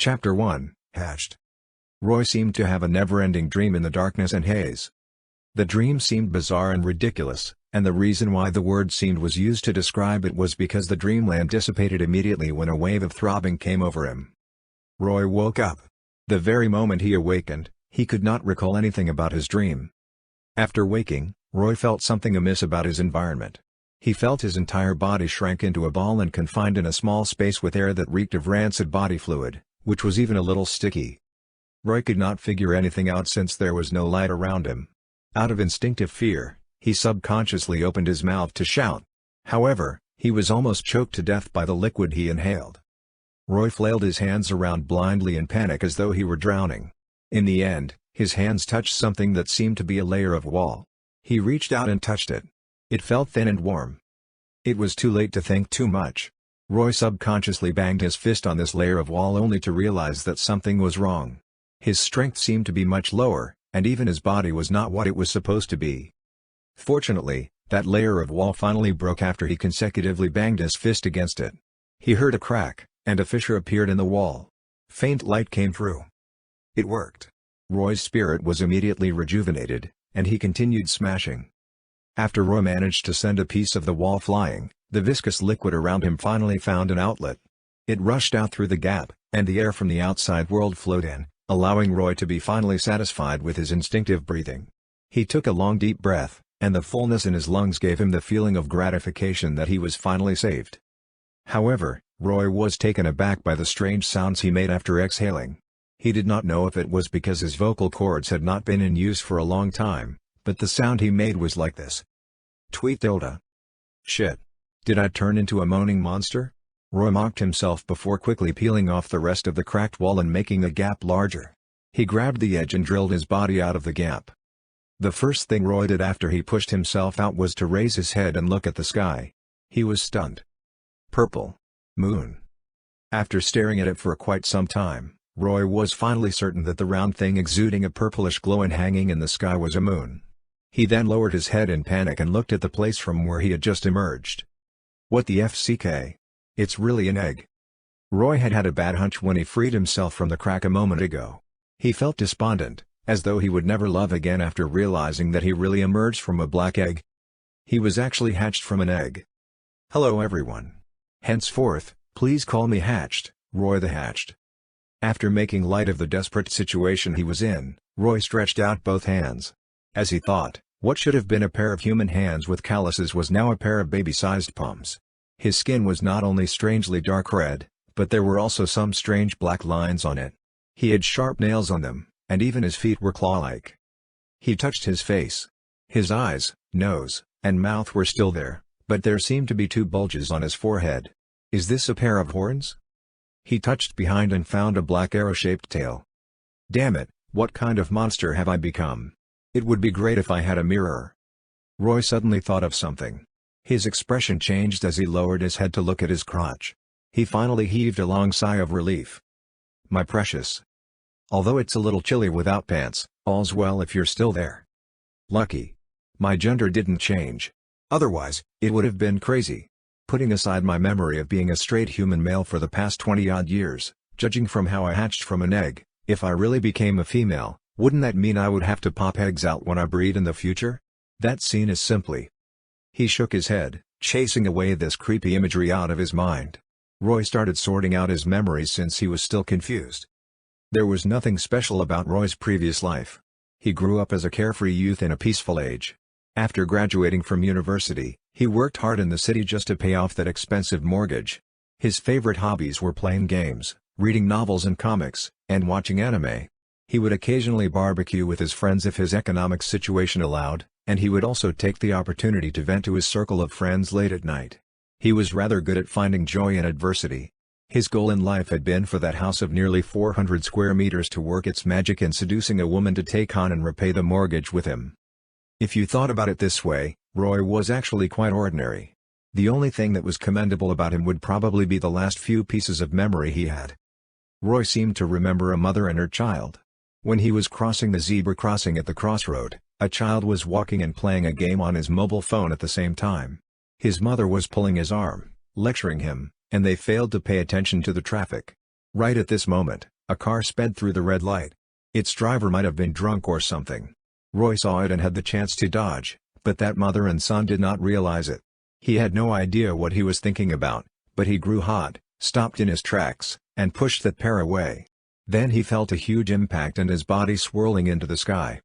Chapter 1, Hatched. Roy seemed to have a never-ending dream in the darkness and haze. The dream seemed bizarre and ridiculous, and the reason why the word "seemed" was used to describe it was because the dreamland dissipated immediately when a wave of throbbing came over him. Roy woke up. The very moment he awakened, he could not recall anything about his dream. After waking, Roy felt something amiss about his environment. He felt his entire body shrank into a ball and confined in a small space with air that reeked of rancid body fluid, which was even a little sticky. Roy could not figure anything out since there was no light around him. Out of instinctive fear, he subconsciously opened his mouth to shout. However, he was almost choked to death by the liquid he inhaled. Roy flailed his hands around blindly in panic as though he were drowning. In the end, his hands touched something that seemed to be a layer of wall. He reached out and touched it. It felt thin and warm. It was too late to think too much. Roy subconsciously banged his fist on this layer of wall only to realize that something was wrong. His strength seemed to be much lower, and even his body was not what it was supposed to be. Fortunately, that layer of wall finally broke after he consecutively banged his fist against it. He heard a crack, and a fissure appeared in the wall. Faint light came through. It worked. Roy's spirit was immediately rejuvenated, and he continued smashing. After Roy managed to send a piece of the wall flying, the viscous liquid around him finally found an outlet. It rushed out through the gap, and the air from the outside world flowed in, allowing Roy to be finally satisfied with his instinctive breathing. He took a long deep breath, and the fullness in his lungs gave him the feeling of gratification that he was finally saved. However, Roy was taken aback by the strange sounds he made after exhaling. He did not know if it was because his vocal cords had not been in use for a long time, but the sound he made was like this. Tweet tilde. Shit. Did I turn into a moaning monster? Roy mocked himself before quickly peeling off the rest of the cracked wall and making the gap larger. He grabbed the edge and drilled his body out of the gap. The first thing Roy did after he pushed himself out was to raise his head and look at the sky. He was stunned. Purple. Moon. After staring at it for quite some time, Roy was finally certain that the round thing exuding a purplish glow and hanging in the sky was a moon. He then lowered his head in panic and looked at the place from where he had just emerged. What the FCK? It's really an egg. Roy had had a bad hunch when he freed himself from the crack a moment ago. He felt despondent, as though he would never love again after realizing that he really emerged from a black egg. He was actually hatched from an egg. Hello everyone. Henceforth, please call me Hatched, Roy the Hatched. After making light of the desperate situation he was in, Roy stretched out both hands. As he thought, what should have been a pair of human hands with calluses was now a pair of baby-sized palms. His skin was not only strangely dark red, but there were also some strange black lines on it. He had sharp nails on them, and even his feet were claw-like. He touched his face. His eyes, nose, and mouth were still there, but there seemed to be two bulges on his forehead. Is this a pair of horns? He touched behind and found a black arrow-shaped tail. Damn it, what kind of monster have I become? It would be great if I had a mirror. Roy suddenly thought of something. His expression changed as he lowered his head to look at his crotch. He finally heaved a long sigh of relief. My precious. Although it's a little chilly without pants, all's well if you're still there. Lucky. My gender didn't change. Otherwise, it would have been crazy. Putting aside my memory of being a straight human male for the past 20-odd years, judging from how I hatched from an egg, if I really became a female, wouldn't that mean I would have to pop eggs out when I breed in the future? That scene is simply... He shook his head, chasing away this creepy imagery out of his mind. Roy started sorting out his memories since he was still confused. There was nothing special about Roy's previous life. He grew up as a carefree youth in a peaceful age. After graduating from university, he worked hard in the city just to pay off that expensive mortgage. His favorite hobbies were playing games, reading novels and comics, and watching anime. He would occasionally barbecue with his friends if his economic situation allowed, and he would also take the opportunity to vent to his circle of friends late at night. He was rather good at finding joy in adversity. His goal in life had been for that house of nearly 400 square meters to work its magic in seducing a woman to take on and repay the mortgage with him. If you thought about it this way, Roy was actually quite ordinary. The only thing that was commendable about him would probably be the last few pieces of memory he had. Roy seemed to remember a mother and her child. When he was crossing the zebra crossing at the crossroad, a child was walking and playing a game on his mobile phone at the same time. His mother was pulling his arm, lecturing him, and they failed to pay attention to the traffic. Right at this moment, a car sped through the red light. Its driver might have been drunk or something. Roy saw it and had the chance to dodge, but that mother and son did not realize it. He had no idea what he was thinking about, but he grew hot, stopped in his tracks, and pushed that pair away. Then he felt a huge impact and his body swirling into the sky.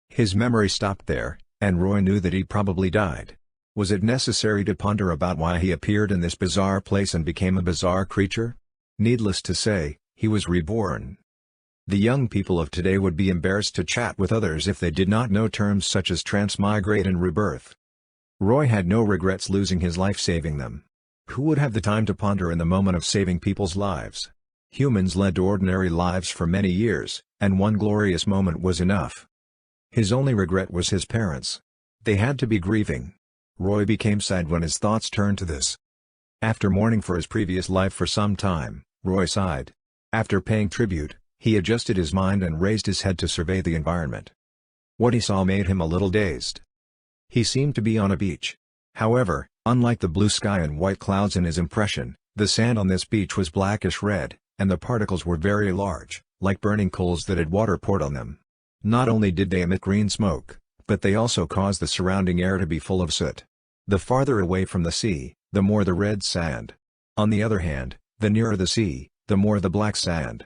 His memory stopped there, and Roy knew that he probably died. Was it necessary to ponder about why he appeared in this bizarre place and became a bizarre creature? Needless to say, he was reborn. The young people of today would be embarrassed to chat with others if they did not know terms such as transmigrate and rebirth. Roy had no regrets losing his life saving them. Who would have the time to ponder in the moment of saving people's lives? Humans led ordinary lives for many years, and one glorious moment was enough. His only regret was his parents. They had to be grieving. Roy became sad when his thoughts turned to this. After mourning for his previous life for some time, Roy sighed. After paying tribute, he adjusted his mind and raised his head to survey the environment. What he saw made him a little dazed. He seemed to be on a beach. However, unlike the blue sky and white clouds in his impression, the sand on this beach was blackish red, and the particles were very large, like burning coals that had water poured on them. Not only did they emit green smoke, but they also caused the surrounding air to be full of soot. The farther away from the sea, the more the red sand. On the other hand, the nearer the sea, the more the black sand.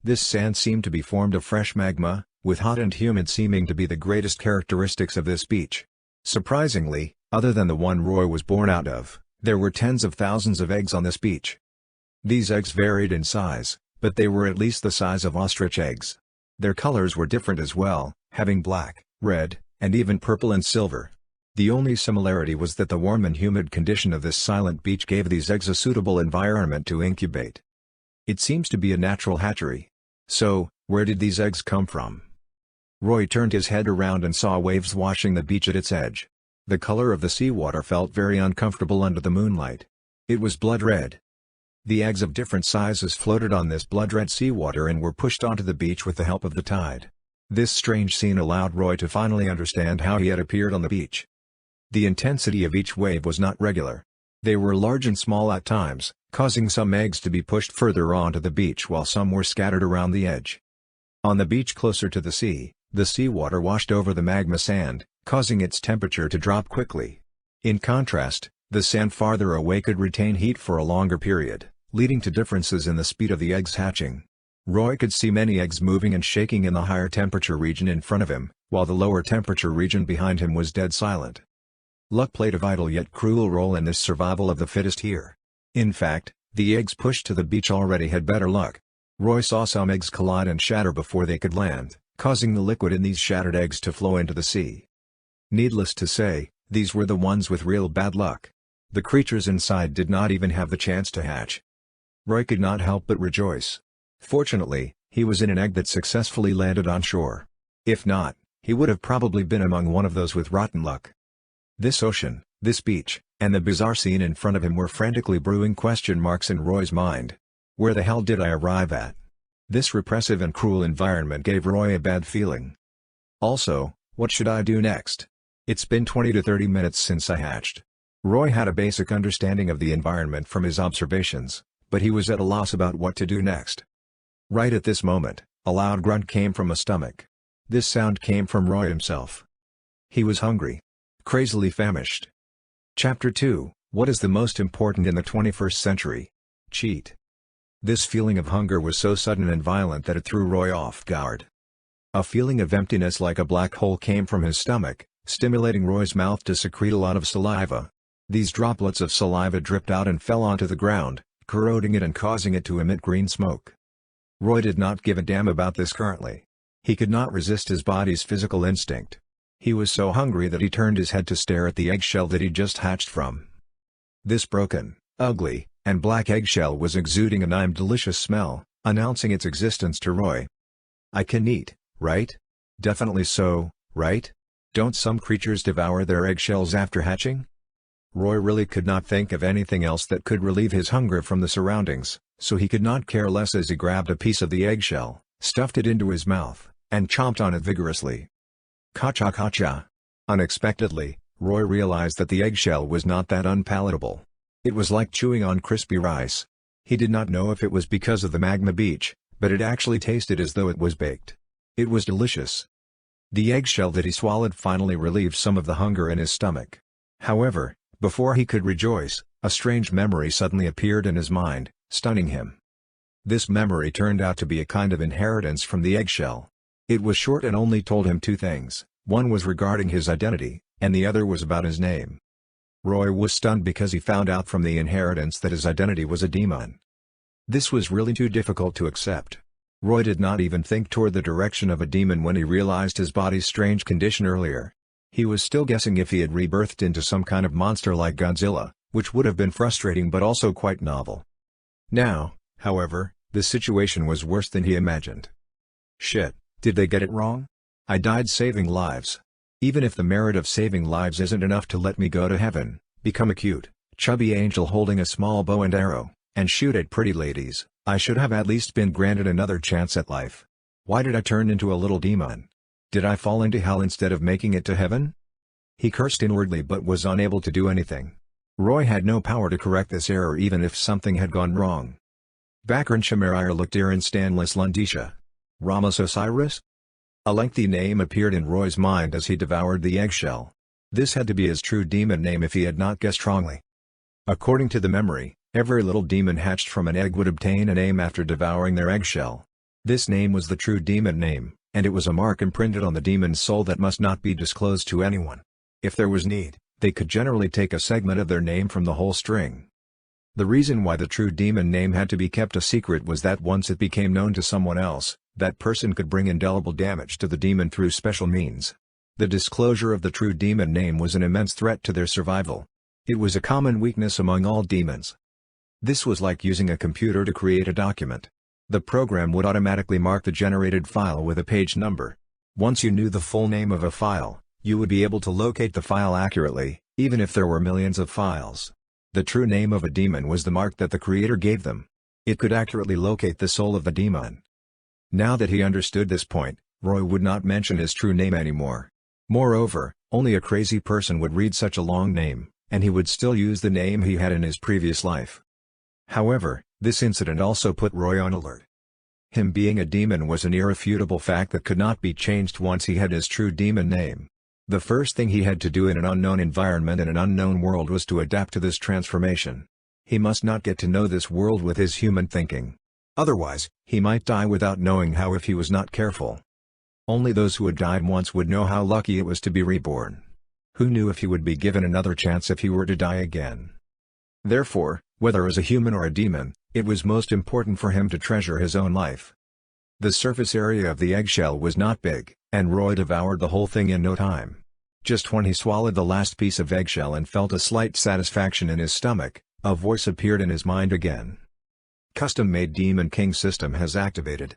This sand seemed to be formed of fresh magma, with hot and humid seeming to be the greatest characteristics of this beach. Surprisingly, other than the one Roy was born out of, there were tens of thousands of eggs on this beach. These eggs varied in size, but they were at least the size of ostrich eggs. Their colors were different as well, having black, red, and even purple and silver. The only similarity was that the warm and humid condition of this silent beach gave these eggs a suitable environment to incubate. It seems to be a natural hatchery. So, where did these eggs come from? Roy turned his head around and saw waves washing the beach at its edge. The color of the seawater felt very uncomfortable under the moonlight. It was blood red. The eggs of different sizes floated on this blood-red seawater and were pushed onto the beach with the help of the tide. This strange scene allowed Roy to finally understand how he had appeared on the beach. The intensity of each wave was not regular. They were large and small at times, causing some eggs to be pushed further onto the beach while some were scattered around the edge. On the beach closer to the seawater washed over the magma sand, causing its temperature to drop quickly. In contrast, the sand farther away could retain heat for a longer period, leading to differences in the speed of the eggs hatching. Roy could see many eggs moving and shaking in the higher temperature region in front of him, while the lower temperature region behind him was dead silent. Luck played a vital yet cruel role in this survival of the fittest here. In fact, the eggs pushed to the beach already had better luck. Roy saw some eggs collide and shatter before they could land, causing the liquid in these shattered eggs to flow into the sea. Needless to say, these were the ones with real bad luck. The creatures inside did not even have the chance to hatch. Roy could not help but rejoice. Fortunately, he was in an egg that successfully landed on shore. If not, he would have probably been among one of those with rotten luck. This ocean, this beach, and the bizarre scene in front of him were frantically brewing question marks in Roy's mind. Where the hell did I arrive at? This repressive and cruel environment gave Roy a bad feeling. Also, what should I do next? It's been 20 to 30 minutes since I hatched. Roy had a basic understanding of the environment from his observations, but he was at a loss about what to do next. Right at this moment, a loud grunt came from a stomach. This sound came from Roy himself. He was hungry. Crazily famished. Chapter 2, What is the most important in the 21st century? Cheat. This feeling of hunger was so sudden and violent that it threw Roy off guard. A feeling of emptiness like a black hole came from his stomach, stimulating Roy's mouth to secrete a lot of saliva. These droplets of saliva dripped out and fell onto the ground, corroding it and causing it to emit green smoke. Roy did not give a damn about this currently. He could not resist his body's physical instinct. He was so hungry that he turned his head to stare at the eggshell that he just hatched from. This broken, ugly, and black eggshell was exuding a delicious smell, announcing its existence to Roy. I can eat, right? Definitely so, right? Don't some creatures devour their eggshells after hatching? Roy really could not think of anything else that could relieve his hunger from the surroundings, so he could not care less as he grabbed a piece of the eggshell, stuffed it into his mouth, and chomped on it vigorously. Kacha kacha. Unexpectedly, Roy realized that the eggshell was not that unpalatable. It was like chewing on crispy rice. He did not know if it was because of the magma beach, but it actually tasted as though it was baked. It was delicious. The eggshell that he swallowed finally relieved some of the hunger in his stomach. However, before he could rejoice, a strange memory suddenly appeared in his mind, stunning him. This memory turned out to be a kind of inheritance from the eggshell. It was short and only told him two things: one was regarding his identity, and the other was about his name. Roy was stunned because he found out from the inheritance that his identity was a demon. This was really too difficult to accept. Roy did not even think toward the direction of a demon when he realized his body's strange condition earlier. He was still guessing if he had rebirthed into some kind of monster like Godzilla, which would have been frustrating but also quite novel. Now, however, the situation was worse than he imagined. Shit, did they get it wrong? I died saving lives. Even if the merit of saving lives isn't enough to let me go to heaven, become a cute, chubby angel holding a small bow and arrow, and shoot at pretty ladies, I should have at least been granted another chance at life. Why did I turn into a little demon? Did I fall into hell instead of making it to heaven? He cursed inwardly but was unable to do anything. Roy had no power to correct this error even if something had gone wrong. Bakran Shamarir looked in Stanless Lundisha. Ramos Osiris? A lengthy name appeared in Roy's mind as he devoured the eggshell. This had to be his true demon name if he had not guessed wrongly. According to the memory, every little demon hatched from an egg would obtain a name after devouring their eggshell. This name was the true demon name, and it was a mark imprinted on the demon's soul that must not be disclosed to anyone. If there was need, they could generally take a segment of their name from the whole string. The reason why the true demon name had to be kept a secret was that once it became known to someone else, that person could bring indelible damage to the demon through special means. The disclosure of the true demon name was an immense threat to their survival. It was a common weakness among all demons. This was like using a computer to create a document. The program would automatically mark the generated file with a page number. Once you knew the full name of a file, you would be able to locate the file accurately, even if there were millions of files. The true name of a demon was the mark that the creator gave them. It could accurately locate the soul of the demon. Now that he understood this point, Roy would not mention his true name anymore. Moreover, only a crazy person would read such a long name, and he would still use the name he had in his previous life. However, this incident also put Roy on alert. Him being a demon was an irrefutable fact that could not be changed once he had his true demon name. The first thing he had to do in an unknown environment in an unknown world was to adapt to this transformation. He must not get to know this world with his human thinking. Otherwise, he might die without knowing how if he was not careful. Only those who had died once would know how lucky it was to be reborn. Who knew if he would be given another chance if he were to die again? Therefore, whether as a human or a demon, it was most important for him to treasure his own life. The surface area of the eggshell was not big, and Roy devoured the whole thing in no time. Just when he swallowed the last piece of eggshell and felt a slight satisfaction in his stomach, a voice appeared in his mind again. Custom-made Demon King system has activated.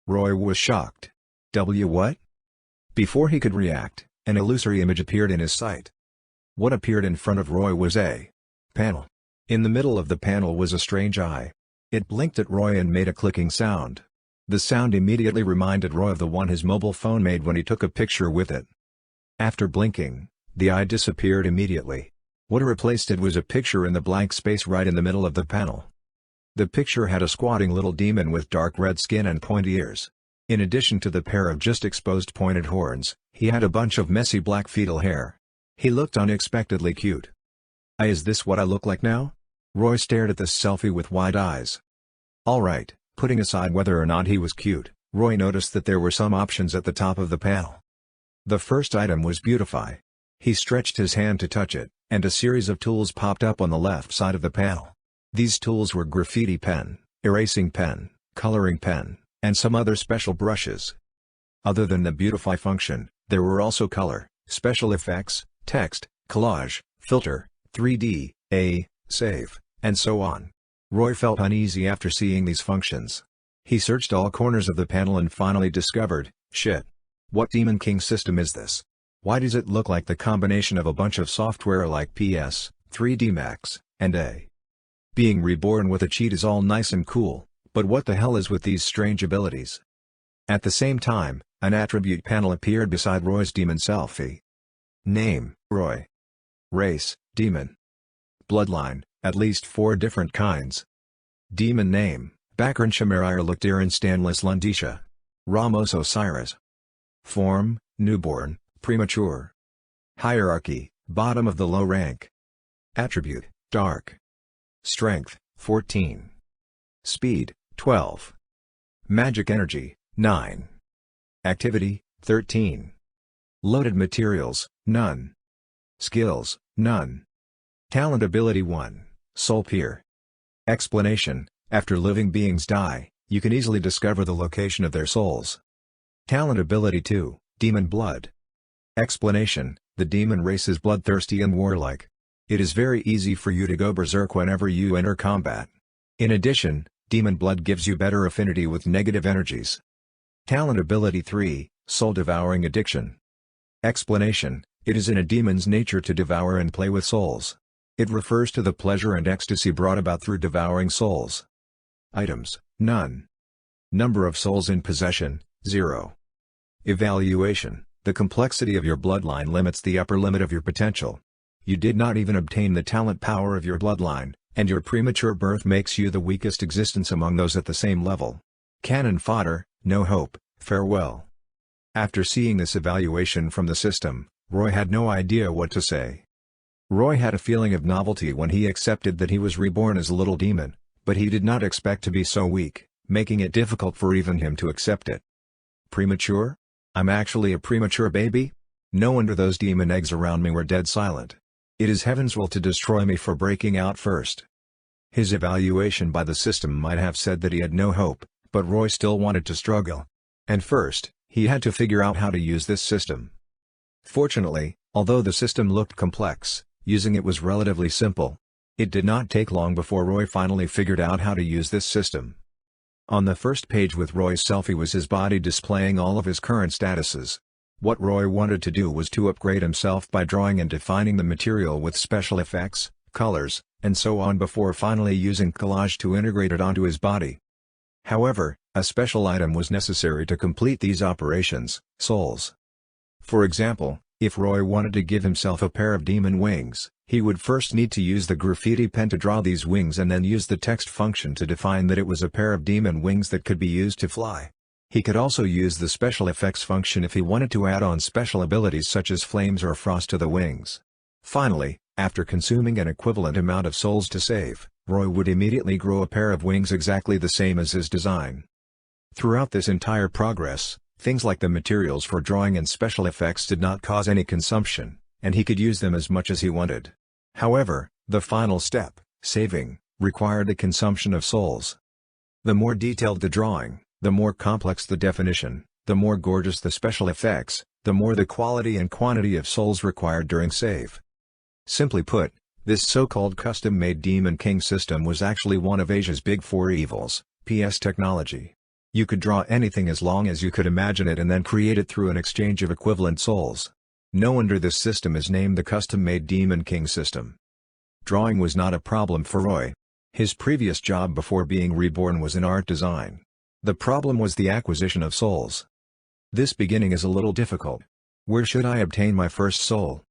Roy was shocked. What? Before he could react, an illusory image appeared in his sight. What appeared in front of Roy was a panel. In the middle of the panel was a strange eye. It blinked at Roy and made a clicking sound. The sound immediately reminded Roy of the one his mobile phone made when he took a picture with it. After blinking, the eye disappeared immediately. What replaced it was a picture in the blank space right in the middle of the panel. The picture had a squatting little demon with dark red skin and pointy ears. In addition to the pair of just exposed pointed horns, he had a bunch of messy black fetal hair. He looked unexpectedly cute. Is this what I look like now? Roy stared at this selfie with wide eyes. Alright, putting aside whether or not he was cute, Roy noticed that there were some options at the top of the panel. The first item was Beautify. He stretched his hand to touch it, and a series of tools popped up on the left side of the panel. These tools were graffiti pen, erasing pen, coloring pen, and some other special brushes. Other than the Beautify function, there were also color, special effects, text, collage, filter, 3D, save, and so on. Roy felt uneasy after seeing these functions. He searched all corners of the panel and finally discovered, shit. What Demon King system is this? Why does it look like the combination of a bunch of software like PS, 3D Max, and A? Being reborn with a cheat is all nice and cool, but what the hell is with these strange abilities? At the same time, an attribute panel appeared beside Roy's demon selfie. Name, Roy. Race, demon. Bloodline, at least 4 different kinds. Demon name, Bakran Shamarir Lukdiran Stanlis Lundisha. Ramos Osiris. Form, newborn, premature. Hierarchy, bottom of the low rank. Attribute, dark. Strength, 14. Speed, 12. Magic energy, 9. Activity, 13. Loaded materials, none. Skills, none. Talent ability 1, Soul Peer. Explanation: after living beings die, you can easily discover the location of their souls. Talent ability 2, Demon Blood. Explanation: the demon race is bloodthirsty and warlike. It is very easy for you to go berserk whenever you enter combat. In addition, Demon Blood gives you better affinity with negative energies. Talent ability 3, Soul Devouring Addiction. Explanation: it is in a demon's nature to devour and play with souls. It refers to the pleasure and ecstasy brought about through devouring souls. Items, none. Number of souls in possession, 0. Evaluation: the complexity of your bloodline limits the upper limit of your potential. You did not even obtain the talent power of your bloodline, and your premature birth makes you the weakest existence among those at the same level. Cannon fodder, no hope, farewell. After seeing this evaluation from the system, Roy had no idea what to say. Roy had a feeling of novelty when he accepted that he was reborn as a little demon, but he did not expect to be so weak, making it difficult for even him to accept it. Premature? I'm actually a premature baby? No wonder those demon eggs around me were dead silent. It is heaven's will to destroy me for breaking out first. His evaluation by the system might have said that he had no hope, but Roy still wanted to struggle. And first, he had to figure out how to use this system. Fortunately, although the system looked complex, using it was relatively simple. It did not take long before Roy finally figured out how to use this system. On the first page with Roy's selfie was his body displaying all of his current statuses. What Roy wanted to do was to upgrade himself by drawing and defining the material with special effects, colors, and so on before finally using collage to integrate it onto his body. However, a special item was necessary to complete these operations: souls. For example, if Roy wanted to give himself a pair of demon wings, he would first need to use the graffiti pen to draw these wings and then use the text function to define that it was a pair of demon wings that could be used to fly. He could also use the special effects function if he wanted to add on special abilities such as flames or frost to the wings. Finally, after consuming an equivalent amount of souls to save, Roy would immediately grow a pair of wings exactly the same as his design. Throughout this entire progress, things like the materials for drawing and special effects did not cause any consumption, and he could use them as much as he wanted. However, the final step, saving, required the consumption of souls. The more detailed the drawing, the more complex the definition, the more gorgeous the special effects, the more the quality and quantity of souls required during save. Simply put, this so-called custom-made Demon King system was actually one of Asia's big four evils, PS technology. You could draw anything as long as you could imagine it and then create it through an exchange of equivalent souls. No wonder this system is named the custom-made Demon King system. Drawing was not a problem for Roy. His previous job before being reborn was in art design. The problem was the acquisition of souls. This beginning is a little difficult. Where should I obtain my first soul?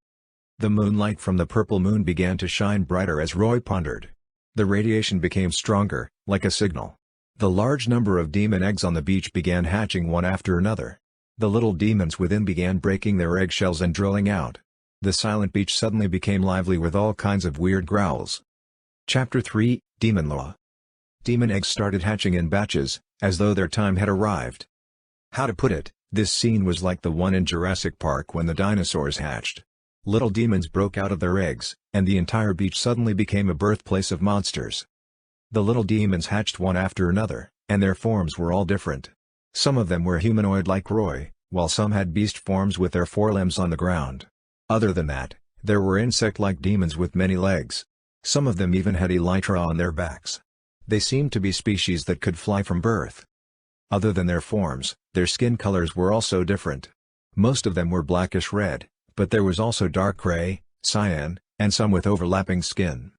The moonlight from the purple moon began to shine brighter as Roy pondered. The radiation became stronger, like a signal. The large number of demon eggs on the beach began hatching one after another. The little demons within began breaking their eggshells and drilling out. The silent beach suddenly became lively with all kinds of weird growls. Chapter 3, Demon Law. Demon eggs started hatching in batches, as though their time had arrived. How to put it, this scene was like the one in Jurassic Park when the dinosaurs hatched. Little demons broke out of their eggs, and the entire beach suddenly became a birthplace of monsters. The little demons hatched one after another, and their forms were all different. Some of them were humanoid like Roy, while some had beast forms with their forelimbs on the ground. Other than that, there were insect-like demons with many legs. Some of them even had elytra on their backs. They seemed to be species that could fly from birth. Other than their forms, their skin colors were also different. Most of them were blackish red, but there was also dark gray, cyan, and some with overlapping skin.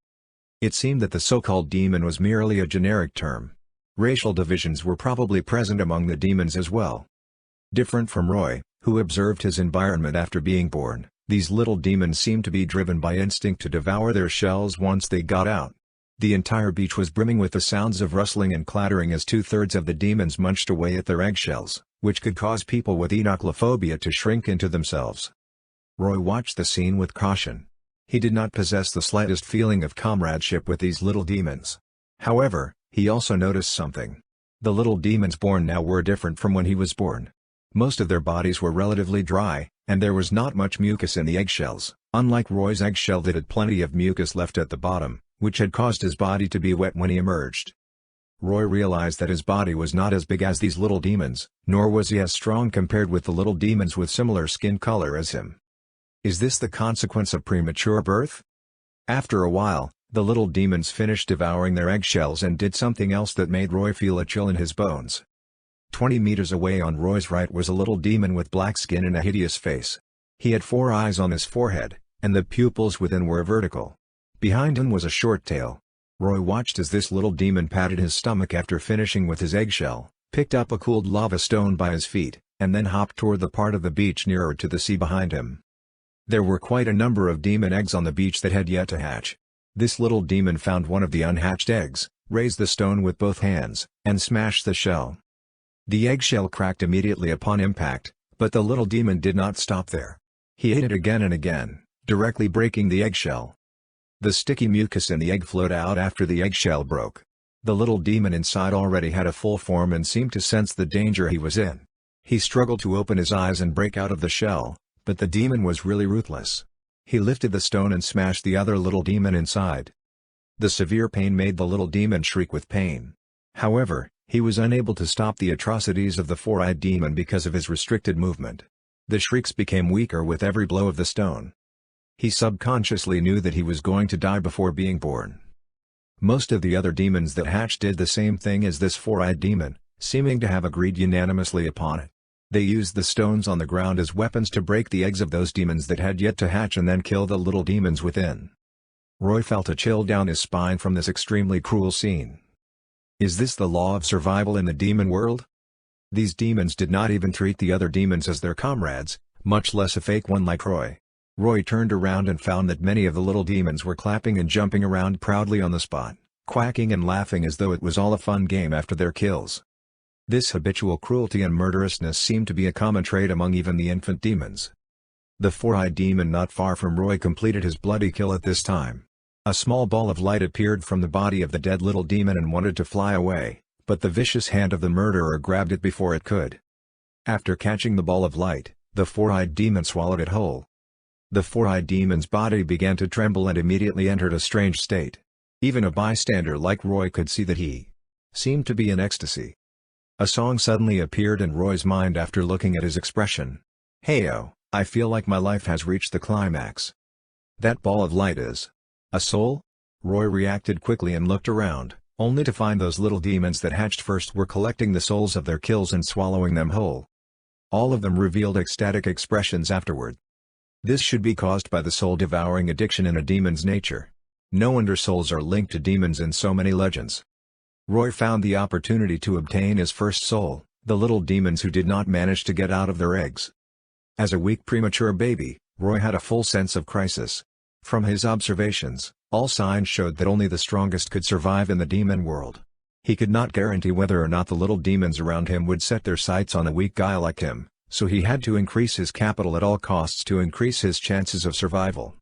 It seemed that the so-called demon was merely a generic term. Racial divisions were probably present among the demons as well. Different from Roy, who observed his environment after being born, these little demons seemed to be driven by instinct to devour their shells once they got out. The entire beach was brimming with the sounds of rustling and clattering as 2/3 of the demons munched away at their eggshells, which could cause people with enochlophobia to shrink into themselves. Roy watched the scene with caution. He did not possess the slightest feeling of comradeship with these little demons. However, he also noticed something. The little demons born now were different from when he was born. Most of their bodies were relatively dry, and there was not much mucus in the eggshells, unlike Roy's eggshell that had plenty of mucus left at the bottom, which had caused his body to be wet when he emerged. Roy realized that his body was not as big as these little demons, nor was he as strong compared with the little demons with similar skin color as him. Is this the consequence of premature birth? After a while, the little demons finished devouring their eggshells and did something else that made Roy feel a chill in his bones. 20 meters away on Roy's right was a little demon with black skin and a hideous face. He had 4 eyes on his forehead, and the pupils within were vertical. Behind him was a short tail. Roy watched as this little demon patted his stomach after finishing with his eggshell, picked up a cooled lava stone by his feet, and then hopped toward the part of the beach nearer to the sea behind him. There were quite a number of demon eggs on the beach that had yet to hatch. This little demon found one of the unhatched eggs, raised the stone with both hands, and smashed the shell. The eggshell cracked immediately upon impact, but the little demon did not stop there. He ate it again and again, directly breaking the eggshell. The sticky mucus in the egg flowed out after the eggshell broke. The little demon inside already had a full form and seemed to sense the danger he was in. He struggled to open his eyes and break out of the shell, but the demon was really ruthless. He lifted the stone and smashed the other little demon inside. The severe pain made the little demon shriek with pain. However, he was unable to stop the atrocities of the 4-eyed demon because of his restricted movement. The shrieks became weaker with every blow of the stone. He subconsciously knew that he was going to die before being born. Most of the other demons that hatched did the same thing as this 4-eyed demon, seeming to have agreed unanimously upon it. They used the stones on the ground as weapons to break the eggs of those demons that had yet to hatch and then kill the little demons within. Roy felt a chill down his spine from this extremely cruel scene. Is this the law of survival in the demon world? These demons did not even treat the other demons as their comrades, much less a fake one like Roy. Roy turned around and found that many of the little demons were clapping and jumping around proudly on the spot, quacking and laughing as though it was all a fun game after their kills. This habitual cruelty and murderousness seemed to be a common trait among even the infant demons. The 4-eyed demon not far from Roy completed his bloody kill at this time. A small ball of light appeared from the body of the dead little demon and wanted to fly away, but the vicious hand of the murderer grabbed it before it could. After catching the ball of light, the 4-eyed demon swallowed it whole. The 4-eyed demon's body began to tremble and immediately entered a strange state. Even a bystander like Roy could see that he seemed to be in ecstasy. A song suddenly appeared in Roy's mind after looking at his expression. Hey-oh, I feel like my life has reached the climax. That ball of light is a soul? Roy reacted quickly and looked around, only to find those little demons that hatched first were collecting the souls of their kills and swallowing them whole. All of them revealed ecstatic expressions afterward. This should be caused by the soul-devouring addiction in a demon's nature. No wonder souls are linked to demons in so many legends. Roy found the opportunity to obtain his first soul, the little demons who did not manage to get out of their eggs. As a weak premature baby, Roy had a full sense of crisis. From his observations, all signs showed that only the strongest could survive in the demon world. He could not guarantee whether or not the little demons around him would set their sights on a weak guy like him, so he had to increase his capital at all costs to increase his chances of survival.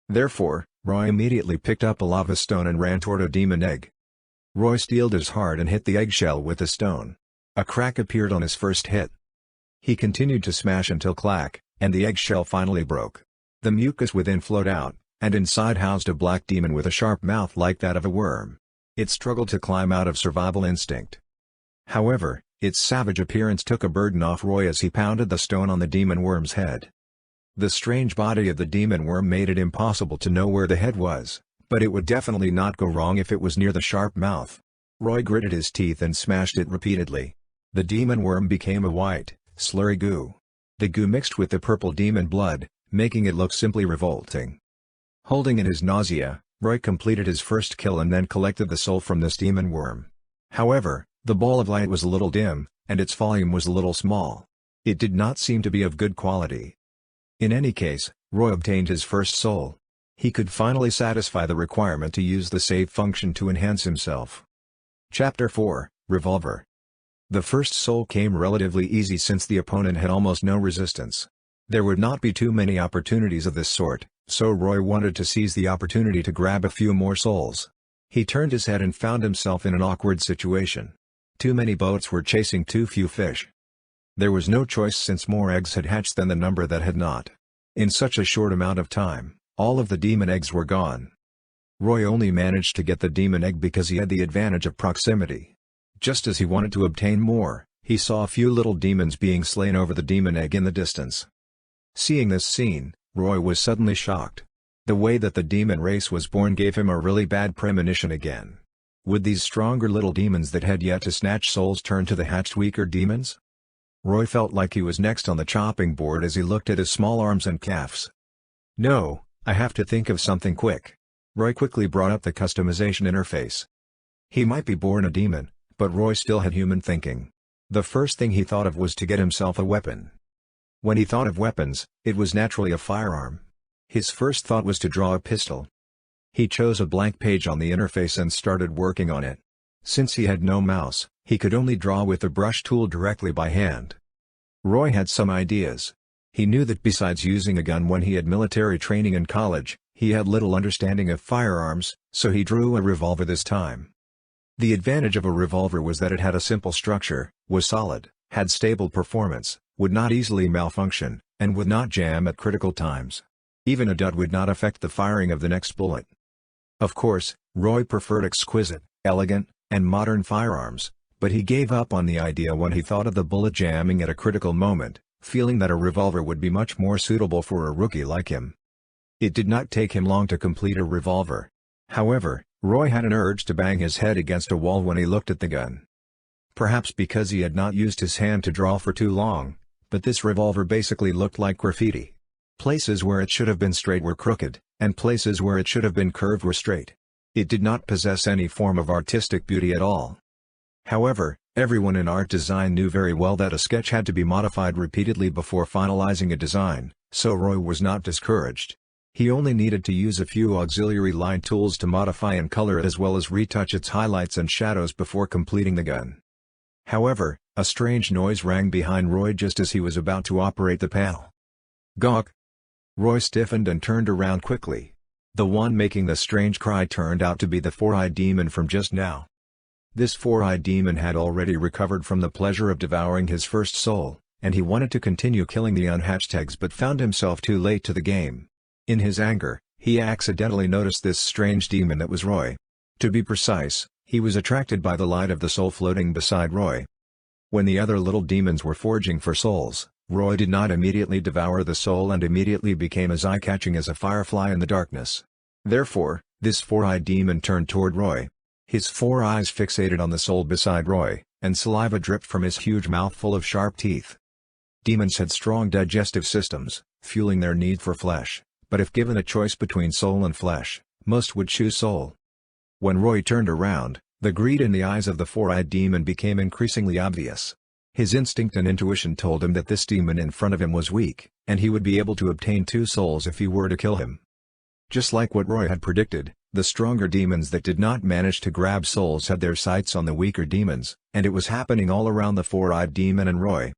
Therefore, Roy immediately picked up a lava stone and ran toward a demon egg. Roy steeled his heart and hit the eggshell with the stone. A crack appeared on his first hit. He continued to smash until clack, and the eggshell finally broke. The mucus within flowed out, and inside housed a black demon with a sharp mouth like that of a worm. It struggled to climb out of survival instinct. However, its savage appearance took a burden off Roy as he pounded the stone on the demon worm's head. The strange body of the demon worm made it impossible to know where the head was, but it would definitely not go wrong if it was near the sharp mouth. Roy gritted his teeth and smashed it repeatedly. The demon worm became a white, slurry goo. The goo mixed with the purple demon blood, making it look simply revolting. Holding in his nausea, Roy completed his first kill and then collected the soul from this demon worm. However, the ball of light was a little dim, and its volume was a little small. It did not seem to be of good quality. In any case, Roy obtained his first soul. He could finally satisfy the requirement to use the save function to enhance himself. Chapter 4, Revolver. The first soul came relatively easy since the opponent had almost no resistance. There would not be too many opportunities of this sort, so Roy wanted to seize the opportunity to grab a few more souls. He turned his head and found himself in an awkward situation. Too many boats were chasing too few fish. There was no choice since more eggs had hatched than the number that had not. In such a short amount of time, all of the demon eggs were gone. Roy only managed to get the demon egg because he had the advantage of proximity. Just as he wanted to obtain more, he saw a few little demons being slain over the demon egg in the distance. Seeing this scene, Roy was suddenly shocked. The way that the demon race was born gave him a really bad premonition again. Would these stronger little demons that had yet to snatch souls turn to the hatched weaker demons? Roy felt like he was next on the chopping board as he looked at his small arms and calves. No, I have to think of something quick. Roy quickly brought up the customization interface. He might be born a demon, but Roy still had human thinking. The first thing he thought of was to get himself a weapon. When he thought of weapons, it was naturally a firearm. His first thought was to draw a pistol. He chose a blank page on the interface and started working on it. Since he had no mouse, he could only draw with the brush tool directly by hand. Roy had some ideas. He knew that besides using a gun when he had military training in college, he had little understanding of firearms, so he drew a revolver this time. The advantage of a revolver was that it had a simple structure, was solid, had stable performance, would not easily malfunction, and would not jam at critical times. Even a dud would not affect the firing of the next bullet. Of course, Roy preferred exquisite, elegant, and modern firearms, but he gave up on the idea when he thought of the bullet jamming at a critical moment, feeling that a revolver would be much more suitable for a rookie like him. It did not take him long to complete a revolver. However, Roy had an urge to bang his head against a wall when he looked at the gun. Perhaps because he had not used his hand to draw for too long, but this revolver basically looked like graffiti. Places where it should have been straight were crooked, and places where it should have been curved were straight. It did not possess any form of artistic beauty at all. However, everyone in art design knew very well that a sketch had to be modified repeatedly before finalizing a design, so Roy was not discouraged. He only needed to use a few auxiliary line tools to modify and color it as well as retouch its highlights and shadows before completing the gun. However, a strange noise rang behind Roy just as he was about to operate the panel. Gawk! Roy stiffened and turned around quickly. The one making the strange cry turned out to be the four-eyed demon from just now. This four-eyed demon had already recovered from the pleasure of devouring his first soul, and he wanted to continue killing the unhatched eggs but found himself too late to the game. In his anger, he accidentally noticed this strange demon that was Roy. To be precise, he was attracted by the light of the soul floating beside Roy. When the other little demons were foraging for souls, Roy did not immediately devour the soul and immediately became as eye-catching as a firefly in the darkness. Therefore, this four-eyed demon turned toward Roy. His four eyes fixated on the soul beside Roy, and saliva dripped from his huge mouth full of sharp teeth. Demons had strong digestive systems, fueling their need for flesh, but if given a choice between soul and flesh, most would choose soul. When Roy turned around, the greed in the eyes of the four-eyed demon became increasingly obvious. His instinct and intuition told him that this demon in front of him was weak, and he would be able to obtain 2 souls if he were to kill him. Just like what Roy had predicted, the stronger demons that did not manage to grab souls had their sights on the weaker demons, and it was happening all around the four-eyed demon and Roy.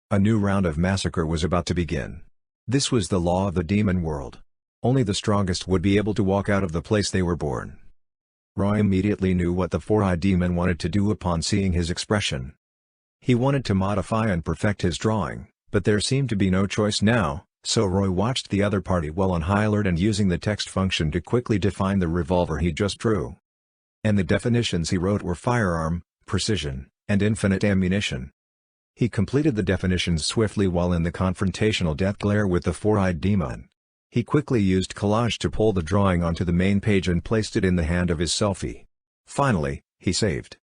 A new round of massacre was about to begin. This was the law of the demon world. Only the strongest would be able to walk out of the place they were born. Roy immediately knew what the four-eyed demon wanted to do upon seeing his expression. He wanted to modify and perfect his drawing, but there seemed to be no choice now, so Roy watched the other party well on high alert and using the text function to quickly define the revolver he just drew. And the definitions he wrote were firearm, precision, and infinite ammunition. He completed the definitions swiftly while in the confrontational death glare with the four-eyed demon. He quickly used collage to pull the drawing onto the main page and placed it in the hand of his selfie. Finally, he saved.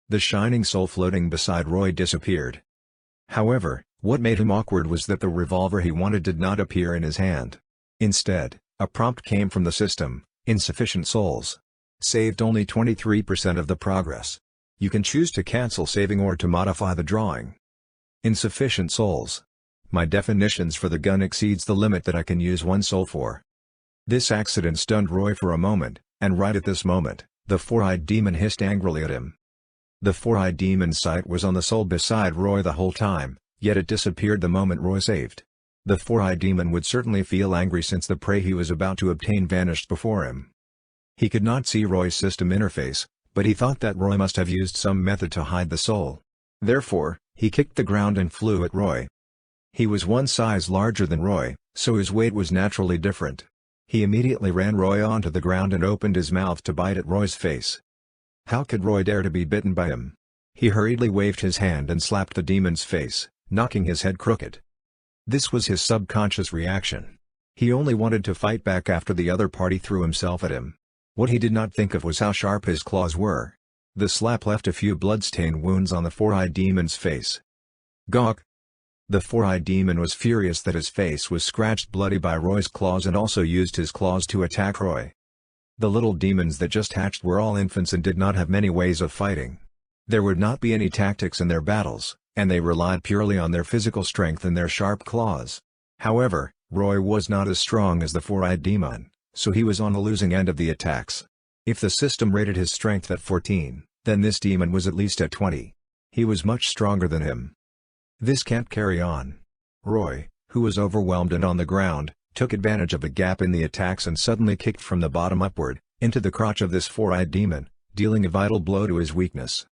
The shining soul floating beside Roy disappeared. However, what made him awkward was that the revolver he wanted did not appear in his hand. Instead, a prompt came from the system: insufficient souls. Saved only 23% of the progress. You can choose to cancel saving or to modify the drawing. Insufficient souls. My definitions for the gun exceeds the limit that I can use 1 soul for. This accident stunned Roy for a moment, and right at this moment, the four-eyed demon hissed angrily at him. The four-eyed demon's sight was on the soul beside Roy the whole time, yet it disappeared the moment Roy saved. The four-eyed demon would certainly feel angry since the prey he was about to obtain vanished before him. He could not see Roy's system interface, but he thought that Roy must have used some method to hide the soul. Therefore, he kicked the ground and flew at Roy. He was one size larger than Roy, so his weight was naturally different. He immediately ran Roy onto the ground and opened his mouth to bite at Roy's face. How could Roy dare to be bitten by him? He hurriedly waved his hand and slapped the demon's face, knocking his head crooked. This was his subconscious reaction. He only wanted to fight back after the other party threw himself at him. What he did not think of was how sharp his claws were. The slap left a few blood-stained wounds on the four-eyed demon's face. Gawk! The four-eyed demon was furious that his face was scratched bloody by Roy's claws and also used his claws to attack Roy. The little demons that just hatched were all infants and did not have many ways of fighting. There would not be any tactics in their battles, and they relied purely on their physical strength and their sharp claws. However, Roy was not as strong as the four-eyed demon, so he was on the losing end of the attacks. If the system rated his strength at 14, then this demon was at least at 20. He was much stronger than him. This can't carry on. Roy, who was overwhelmed and on the ground, took advantage of a gap in the attacks and suddenly kicked from the bottom upward, into the crotch of this four-eyed demon, dealing a vital blow to his weakness.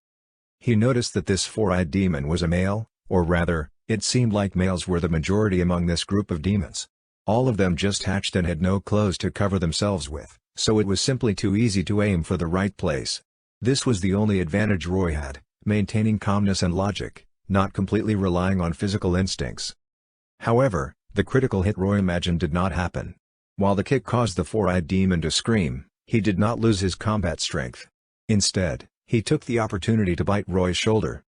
He noticed that this four-eyed demon was a male, or rather, it seemed like males were the majority among this group of demons. All of them just hatched and had no clothes to cover themselves with, so it was simply too easy to aim for the right place. This was the only advantage Roy had, maintaining calmness and logic, not completely relying on physical instincts. However, the critical hit Roy imagined did not happen. While the kick caused the four-eyed demon to scream, he did not lose his combat strength. Instead, he took the opportunity to bite Roy's shoulder.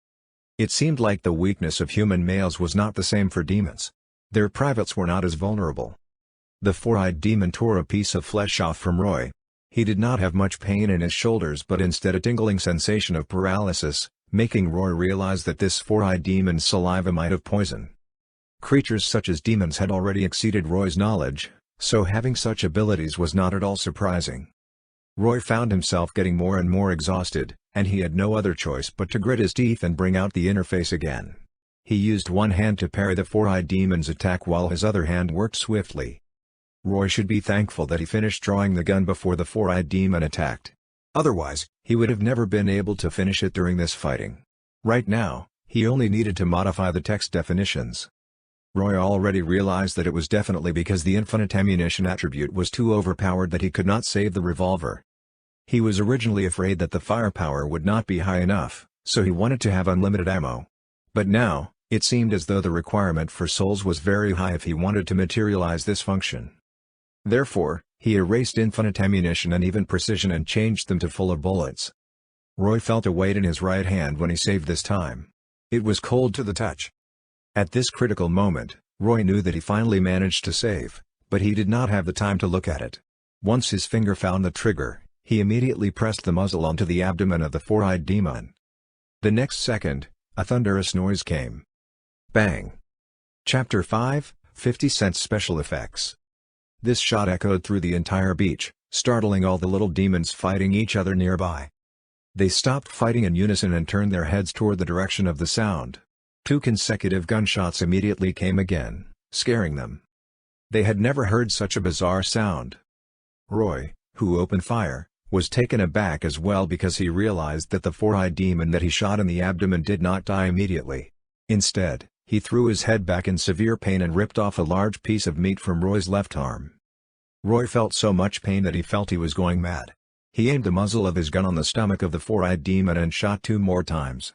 It seemed like the weakness of human males was not the same for demons. Their privates were not as vulnerable. The four-eyed demon tore a piece of flesh off from Roy. He did not have much pain in his shoulders but instead a tingling sensation of paralysis, making Roy realize that this four-eyed demon's saliva might have poison. Creatures such as demons had already exceeded Roy's knowledge, so having such abilities was not at all surprising. Roy found himself getting more and more exhausted, and he had no other choice but to grit his teeth and bring out the interface again. He used one hand to parry the four-eyed demon's attack while his other hand worked swiftly. Roy should be thankful that he finished drawing the gun before the four-eyed demon attacked. Otherwise, he would have never been able to finish it during this fighting. Right now, he only needed to modify the text definitions. Roy already realized that it was definitely because the infinite ammunition attribute was too overpowered that he could not save the revolver. He was originally afraid that the firepower would not be high enough, so he wanted to have unlimited ammo. But now, it seemed as though the requirement for souls was very high if he wanted to materialize this function. Therefore, he erased infinite ammunition and even precision and changed them to full of bullets. Roy felt a weight in his right hand when he saved this time. It was cold to the touch. At this critical moment, Roy knew that he finally managed to save, but he did not have the time to look at it. Once his finger found the trigger, he immediately pressed the muzzle onto the abdomen of the four-eyed demon. The next second, a thunderous noise came. Bang! Chapter 5, 50-cent Special Effects. This shot echoed through the entire beach, startling all the little demons fighting each other nearby. They stopped fighting in unison and turned their heads toward the direction of the sound. 2 consecutive gunshots immediately came again, scaring them. They had never heard such a bizarre sound. Roy, who opened fire, was taken aback as well because he realized that the four-eyed demon that he shot in the abdomen did not die immediately. Instead, he threw his head back in severe pain and ripped off a large piece of meat from Roy's left arm. Roy felt so much pain that he felt he was going mad. He aimed the muzzle of his gun on the stomach of the four-eyed demon and shot 2 more times.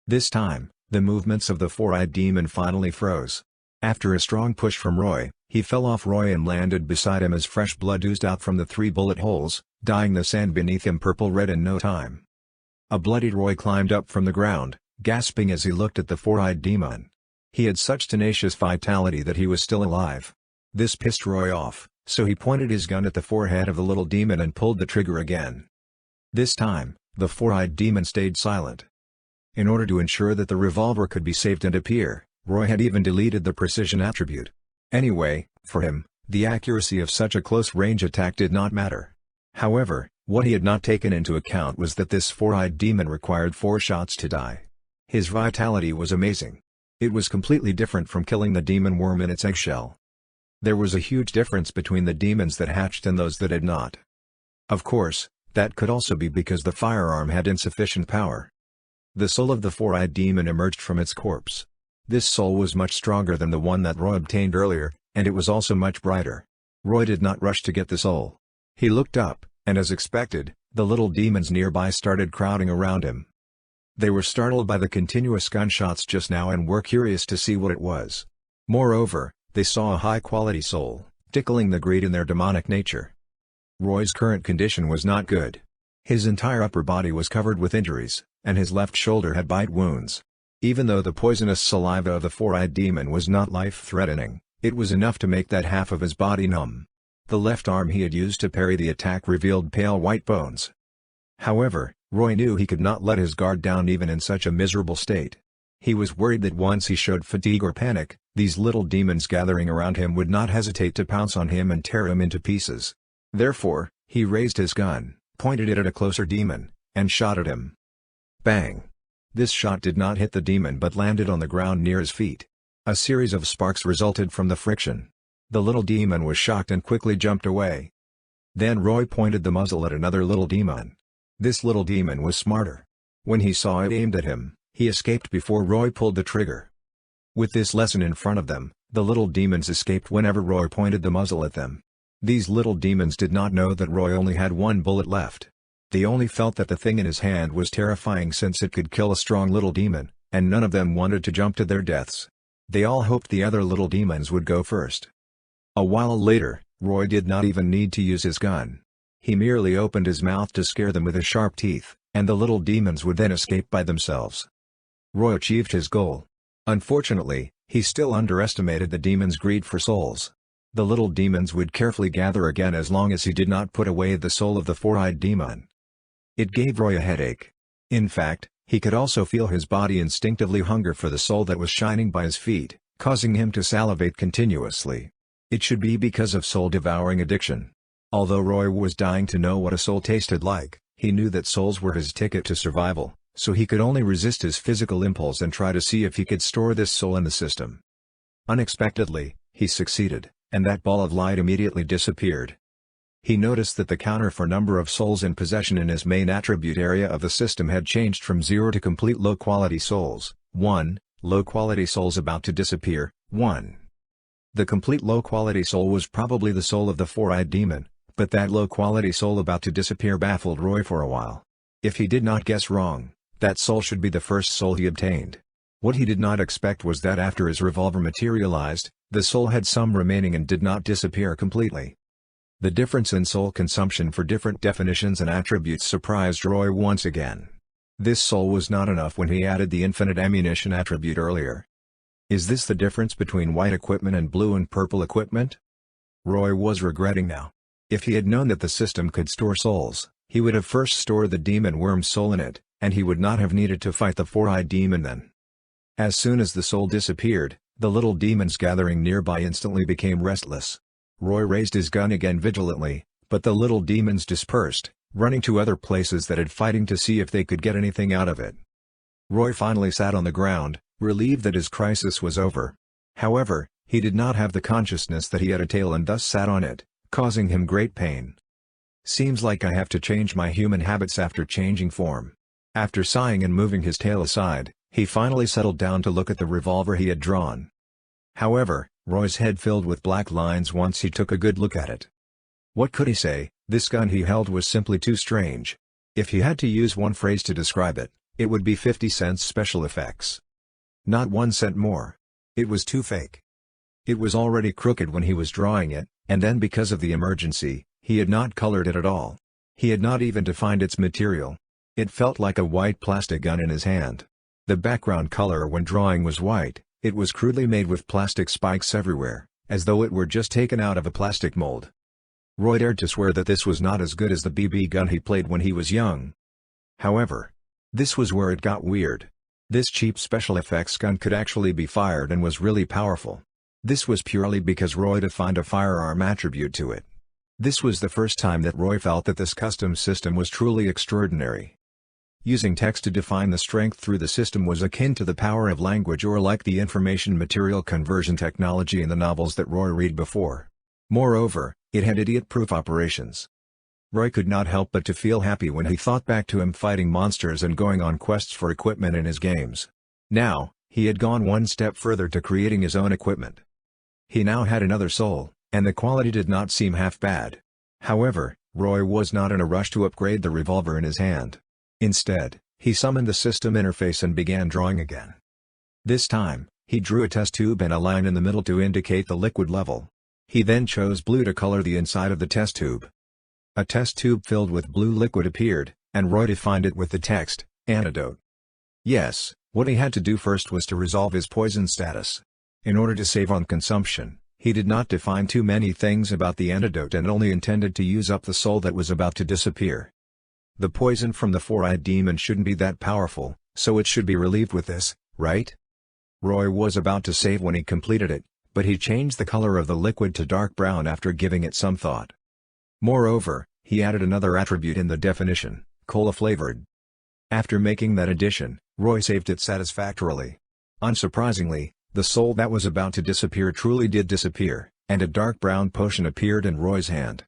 This time, the movements of the four-eyed demon finally froze. After a strong push from Roy, he fell off Roy and landed beside him as fresh blood oozed out from the 3 bullet holes, dyeing the sand beneath him purple-red in no time. A bloodied Roy climbed up from the ground, gasping as he looked at the four-eyed demon. He had such tenacious vitality that he was still alive. This pissed Roy off, so he pointed his gun at the forehead of the little demon and pulled the trigger again. This time, the four-eyed demon stayed silent. In order to ensure that the revolver could be saved and appear, Roy had even deleted the precision attribute. Anyway, for him, The accuracy of such a close-range attack did not matter. However, what he had not taken into account was that this four-eyed demon required 4 shots to die. His vitality was amazing. It was completely different from killing the demon worm in its eggshell. There was a huge difference between the demons that hatched and those that had not. Of course, that could also be because the firearm had insufficient power. The soul of the four-eyed demon emerged from its corpse. This soul was much stronger than the one that Roy obtained earlier, and it was also much brighter. Roy did not rush to get the soul. He looked up, and as expected, the little demons nearby started crowding around him. They were startled by the continuous gunshots just now and were curious to see what it was. Moreover, they saw a high-quality soul, tickling the greed in their demonic nature. Roy's current condition was not good. His entire upper body was covered with injuries, and his left shoulder had bite wounds. Even though the poisonous saliva of the four-eyed demon was not life-threatening, it was enough to make that half of his body numb. The left arm he had used to parry the attack revealed pale white bones. However, Roy knew he could not let his guard down even in such a miserable state. He was worried that once he showed fatigue or panic, these little demons gathering around him would not hesitate to pounce on him and tear him into pieces. Therefore, he raised his gun, pointed it at a closer demon, and shot at him. Bang! This shot did not hit the demon but landed on the ground near his feet. A series of sparks resulted from the friction. The little demon was shocked and quickly jumped away. Then Roy pointed the muzzle at another little demon. This little demon was smarter. When he saw it aimed at him, he escaped before Roy pulled the trigger. With this lesson in front of them, the little demons escaped whenever Roy pointed the muzzle at them. These little demons did not know that Roy only had 1 bullet left. They only felt that the thing in his hand was terrifying since it could kill a strong little demon, and none of them wanted to jump to their deaths. They all hoped the other little demons would go first. A while later, Roy did not even need to use his gun. He merely opened his mouth to scare them with his sharp teeth, and the little demons would then escape by themselves. Roy achieved his goal. Unfortunately, he still underestimated the demons' greed for souls. The little demons would carefully gather again as long as he did not put away the soul of the four-eyed demon. It gave Roy a headache. In fact, he could also feel his body instinctively hunger for the soul that was shining by his feet, causing him to salivate continuously. It should be because of soul-devouring addiction. Although Roy was dying to know what a soul tasted like, he knew that souls were his ticket to survival, so he could only resist his physical impulse and try to see if he could store this soul in the system. Unexpectedly, he succeeded, and that ball of light immediately disappeared. He noticed that the counter for number of souls in possession in his main attribute area of the system had changed from 0 to complete low-quality souls, 1, low-quality souls about to disappear, 1. The complete low-quality soul was probably the soul of the four-eyed demon, but that low-quality soul about to disappear baffled Roy for a while. If he did not guess wrong, that soul should be the first soul he obtained. What he did not expect was that after his revolver materialized, the soul had some remaining and did not disappear completely. The difference in soul consumption for different definitions and attributes surprised Roy once again. This soul was not enough when he added the infinite ammunition attribute earlier. Is this the difference between white equipment and blue and purple equipment? Roy was regretting now. If he had known that the system could store souls, he would have first stored the demon worm's soul in it, and he would not have needed to fight the four-eyed demon then. As soon as the soul disappeared, the little demons gathering nearby instantly became restless. Roy raised his gun again vigilantly, but the little demons dispersed, running to other places that had fighting to see if they could get anything out of it. Roy finally sat on the ground, relieved that his crisis was over. However, he did not have the consciousness that he had a tail and thus sat on it, causing him great pain. Seems like I have to change my human habits after changing form. After sighing and moving his tail aside, he finally settled down to look at the revolver he had drawn. However, Roy's head filled with black lines once he took a good look at it. What could he say? This gun he held was simply too strange. If he had to use one phrase to describe it, it would be 50 cents special effects. Not 1 cent more. It was too fake. It was already crooked when he was drawing it, and then because of the emergency, he had not colored it at all. He had not even defined its material. It felt like a white plastic gun in his hand. The background color when drawing was white. It was crudely made with plastic spikes everywhere, as though it were just taken out of a plastic mold. Roy dared to swear that this was not as good as the BB gun he played when he was young. However, this was where it got weird. This cheap special effects gun could actually be fired and was really powerful. This was purely because Roy defined a firearm attribute to it. This was the first time that Roy felt that this custom system was truly extraordinary. Using text to define the strength through the system was akin to the power of language, or like the information material conversion technology in the novels that Roy read before. Moreover, it had idiot-proof operations. Roy could not help but to feel happy when he thought back to him fighting monsters and going on quests for equipment in his games. Now, he had gone one step further to creating his own equipment. He now had another soul, and the quality did not seem half bad. However, Roy was not in a rush to upgrade the revolver in his hand. Instead, he summoned the system interface and began drawing again. This time, he drew a test tube and a line in the middle to indicate the liquid level. He then chose blue to color the inside of the test tube. A test tube filled with blue liquid appeared, and Roy defined it with the text, "Antidote." Yes, what he had to do first was to resolve his poison status. In order to save on consumption, he did not define too many things about the antidote and only intended to use up the soul that was about to disappear. The poison from the four-eyed demon shouldn't be that powerful, so it should be relieved with this, right? Roy was about to save when he completed it, but he changed the color of the liquid to dark brown after giving it some thought. Moreover, he added another attribute in the definition, cola-flavored. After making that addition, Roy saved it satisfactorily. Unsurprisingly, the soul that was about to disappear truly did disappear, and a dark brown potion appeared in Roy's hand.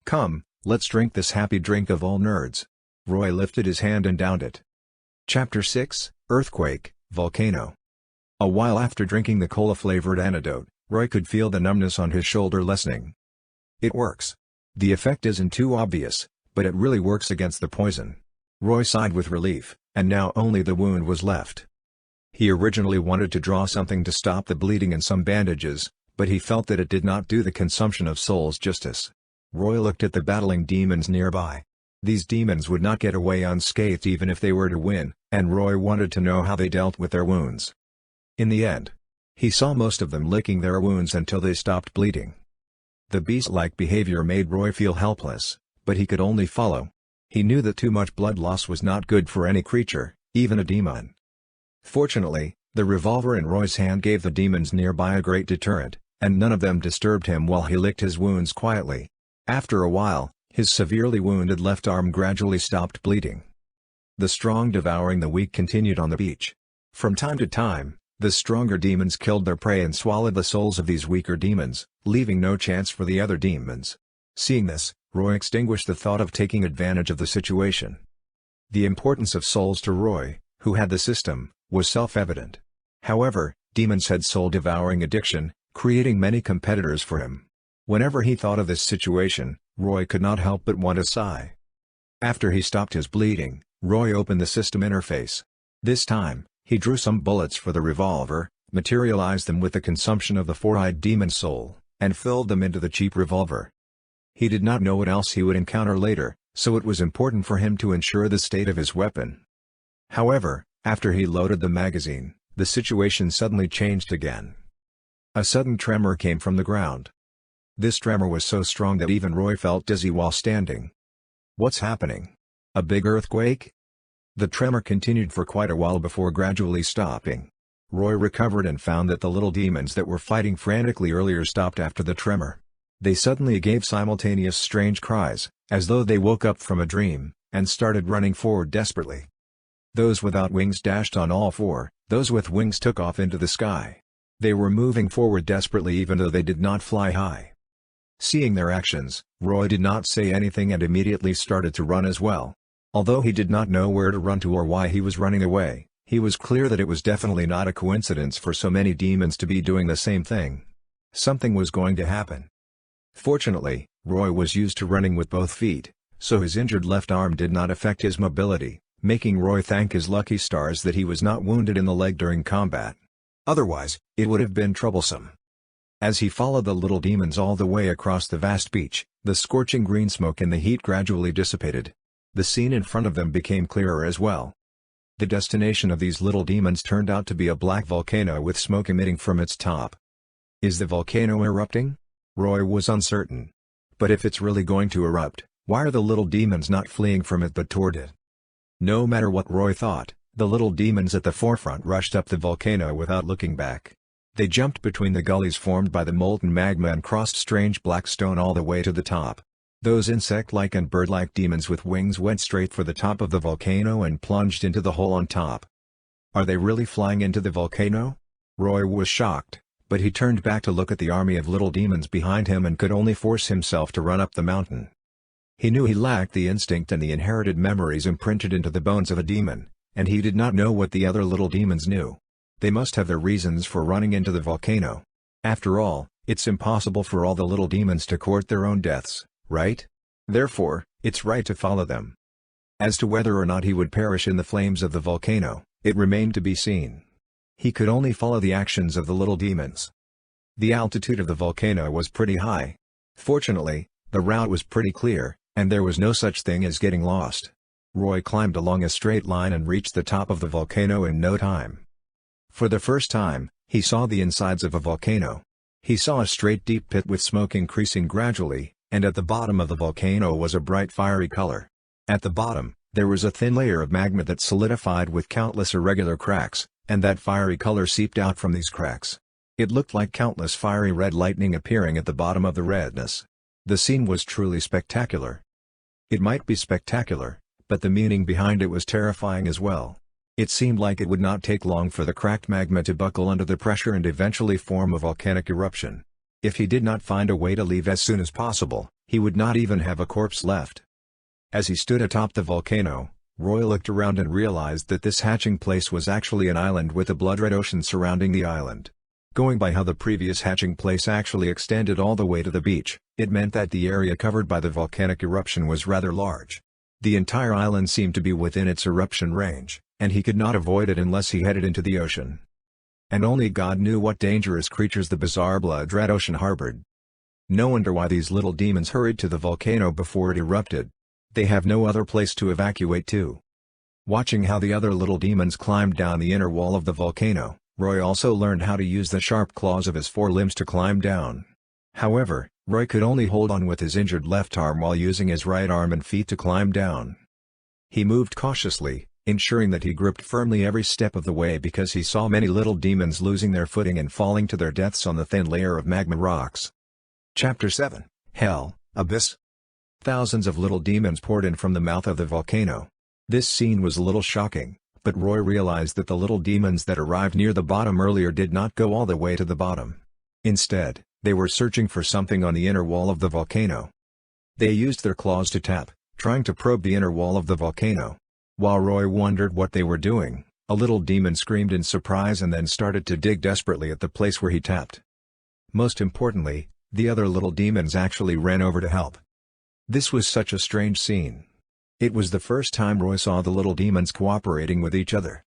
"Come, let's drink this happy drink of all nerds." Roy lifted his hand and downed it. Chapter 6, Earthquake, Volcano. A while after drinking the cola-flavored antidote, Roy could feel the numbness on his shoulder lessening. It works. The effect isn't too obvious, but it really works against the poison. Roy sighed with relief, and now only the wound was left. He originally wanted to draw something to stop the bleeding and some bandages, but he felt that it did not do the consumption of souls justice. Roy looked at the battling demons nearby. These demons would not get away unscathed even if they were to win, and Roy wanted to know how they dealt with their wounds. In the end, he saw most of them licking their wounds until they stopped bleeding. The beast-like behavior made Roy feel helpless, but he could only follow. He knew that too much blood loss was not good for any creature, even a demon. Fortunately, the revolver in Roy's hand gave the demons nearby a great deterrent, and none of them disturbed him while he licked his wounds quietly. After a while, his severely wounded left arm gradually stopped bleeding. The strong devouring the weak continued on the beach. From time to time, the stronger demons killed their prey and swallowed the souls of these weaker demons, leaving no chance for the other demons. Seeing this, Roy extinguished the thought of taking advantage of the situation. The importance of souls to Roy, who had the system, was self-evident. However, demons had soul-devouring addiction, creating many competitors for him. Whenever he thought of this situation, Roy could not help but want to sigh. After he stopped his bleeding, Roy opened the system interface. This time, he drew some bullets for the revolver, materialized them with the consumption of the four-eyed demon soul, and filled them into the cheap revolver. He did not know what else he would encounter later, so it was important for him to ensure the state of his weapon. However, after he loaded the magazine, the situation suddenly changed again. A sudden tremor came from the ground. This tremor was so strong that even Roy felt dizzy while standing. What's happening? A big earthquake? The tremor continued for quite a while before gradually stopping. Roy recovered and found that the little demons that were fighting frantically earlier stopped after the tremor. They suddenly gave simultaneous strange cries, as though they woke up from a dream, and started running forward desperately. Those without wings dashed on all four, those with wings took off into the sky. They were moving forward desperately even though they did not fly high. Seeing their actions, Roy did not say anything and immediately started to run as well. Although he did not know where to run to or why he was running away, he was clear that it was definitely not a coincidence for so many demons to be doing the same thing. Something was going to happen. Fortunately, Roy was used to running with both feet, so his injured left arm did not affect his mobility, making Roy thank his lucky stars that he was not wounded in the leg during combat. Otherwise, it would have been troublesome. As he followed the little demons all the way across the vast beach, the scorching green smoke and the heat gradually dissipated. The scene in front of them became clearer as well. The destination of these little demons turned out to be a black volcano with smoke emitting from its top. Is the volcano erupting? Roy was uncertain. But if it's really going to erupt, why are the little demons not fleeing from it but toward it? No matter what Roy thought, the little demons at the forefront rushed up the volcano without looking back. They jumped between the gullies formed by the molten magma and crossed strange black stone all the way to the top. Those insect-like and bird-like demons with wings went straight for the top of the volcano and plunged into the hole on top. Are they really flying into the volcano? Roy was shocked, but he turned back to look at the army of little demons behind him and could only force himself to run up the mountain. He knew he lacked the instinct and the inherited memories imprinted into the bones of a demon, and he did not know what the other little demons knew. They must have their reasons for running into the volcano. After all, it's impossible for all the little demons to court their own deaths, right? Therefore, it's right to follow them. As to whether or not he would perish in the flames of the volcano, it remained to be seen. He could only follow the actions of the little demons. The altitude of the volcano was pretty high. Fortunately, the route was pretty clear, and there was no such thing as getting lost. Roy climbed along a straight line and reached the top of the volcano in no time. For the first time, he saw the insides of a volcano. He saw a straight deep pit with smoke increasing gradually, and at the bottom of the volcano was a bright fiery color. At the bottom, there was a thin layer of magma that solidified with countless irregular cracks, and that fiery color seeped out from these cracks. It looked like countless fiery red lightning appearing at the bottom of the redness. The scene was truly spectacular. It might be spectacular, but the meaning behind it was terrifying as well. It seemed like it would not take long for the cracked magma to buckle under the pressure and eventually form a volcanic eruption. If he did not find a way to leave as soon as possible, he would not even have a corpse left. As he stood atop the volcano, Roy looked around and realized that this hatching place was actually an island with a blood-red ocean surrounding the island. Going by how the previous hatching place actually extended all the way to the beach, it meant that the area covered by the volcanic eruption was rather large. The entire island seemed to be within its eruption range, and he could not avoid it unless he headed into the ocean. And only God knew what dangerous creatures the bizarre blood-red ocean harbored. No wonder why these little demons hurried to the volcano before it erupted. They have no other place to evacuate to. Watching how the other little demons climbed down the inner wall of the volcano, Roy also learned how to use the sharp claws of his forelimbs to climb down. However, Roy could only hold on with his injured left arm while using his right arm and feet to climb down. He moved cautiously, ensuring that he gripped firmly every step of the way because he saw many little demons losing their footing and falling to their deaths on the thin layer of magma rocks. Chapter 7, Hell, Abyss. Thousands of little demons poured in from the mouth of the volcano. This scene was a little shocking, but Roy realized that the little demons that arrived near the bottom earlier did not go all the way to the bottom. Instead, they were searching for something on the inner wall of the volcano. They used their claws to tap, trying to probe the inner wall of the volcano. While Roy wondered what they were doing, a little demon screamed in surprise and then started to dig desperately at the place where he tapped. Most importantly, the other little demons actually ran over to help. This was such a strange scene. It was the first time Roy saw the little demons cooperating with each other.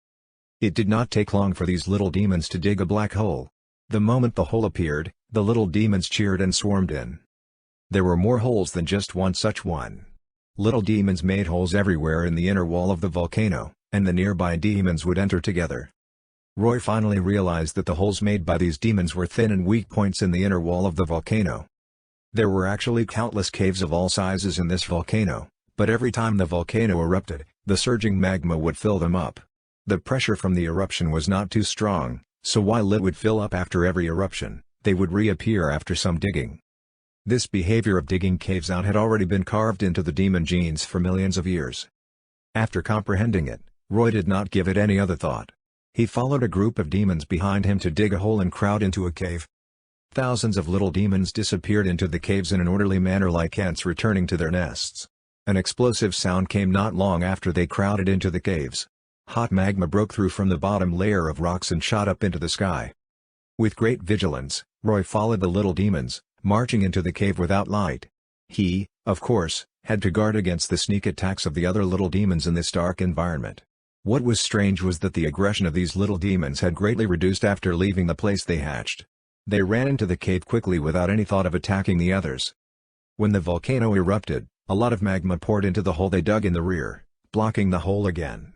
It did not take long for these little demons to dig a black hole. The moment the hole appeared, the little demons cheered and swarmed in. There were more holes than just one such one. Little demons made holes everywhere in the inner wall of the volcano, and the nearby demons would enter together. Roy finally realized that the holes made by these demons were thin and weak points in the inner wall of the volcano. There were actually countless caves of all sizes in this volcano, but every time the volcano erupted, the surging magma would fill them up. The pressure from the eruption was not too strong, so while it would fill up after every eruption, they would reappear after some digging. This behavior of digging caves out had already been carved into the demon genes for millions of years. After comprehending it, Roy did not give it any other thought. He followed a group of demons behind him to dig a hole and crowd into a cave. Thousands of little demons disappeared into the caves in an orderly manner like ants returning to their nests. An explosive sound came not long after they crowded into the caves. Hot magma broke through from the bottom layer of rocks and shot up into the sky. With great vigilance, Roy followed the little demons, marching into the cave without light. He, of course, had to guard against the sneak attacks of the other little demons in this dark environment. What was strange was that the aggression of these little demons had greatly reduced after leaving the place they hatched. They ran into the cave quickly without any thought of attacking the others. When the volcano erupted, a lot of magma poured into the hole they dug in the rear, blocking the hole again.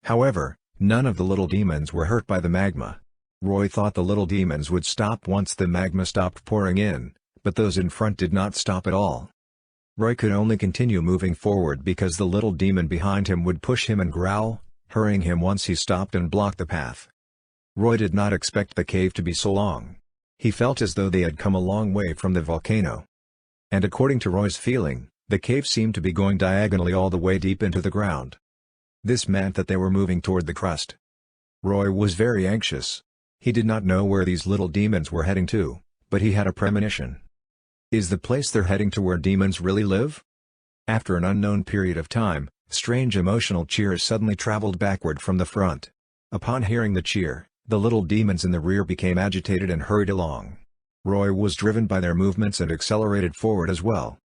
However, none of the little demons were hurt by the magma. Roy thought the little demons would stop once the magma stopped pouring in, but those in front did not stop at all. Roy could only continue moving forward because the little demon behind him would push him and growl, hurrying him once he stopped and blocked the path. Roy did not expect the cave to be so long. He felt as though they had come a long way from the volcano. And according to Roy's feeling, the cave seemed to be going diagonally all the way deep into the ground. This meant that they were moving toward the crust. Roy was very anxious. He did not know where these little demons were heading to, but he had a premonition. Is the place they're heading to where demons really live? After an unknown period of time, strange emotional cheers suddenly traveled backward from the front. Upon hearing the cheer, the little demons in the rear became agitated and hurried along. Roy was driven by their movements and accelerated forward as well.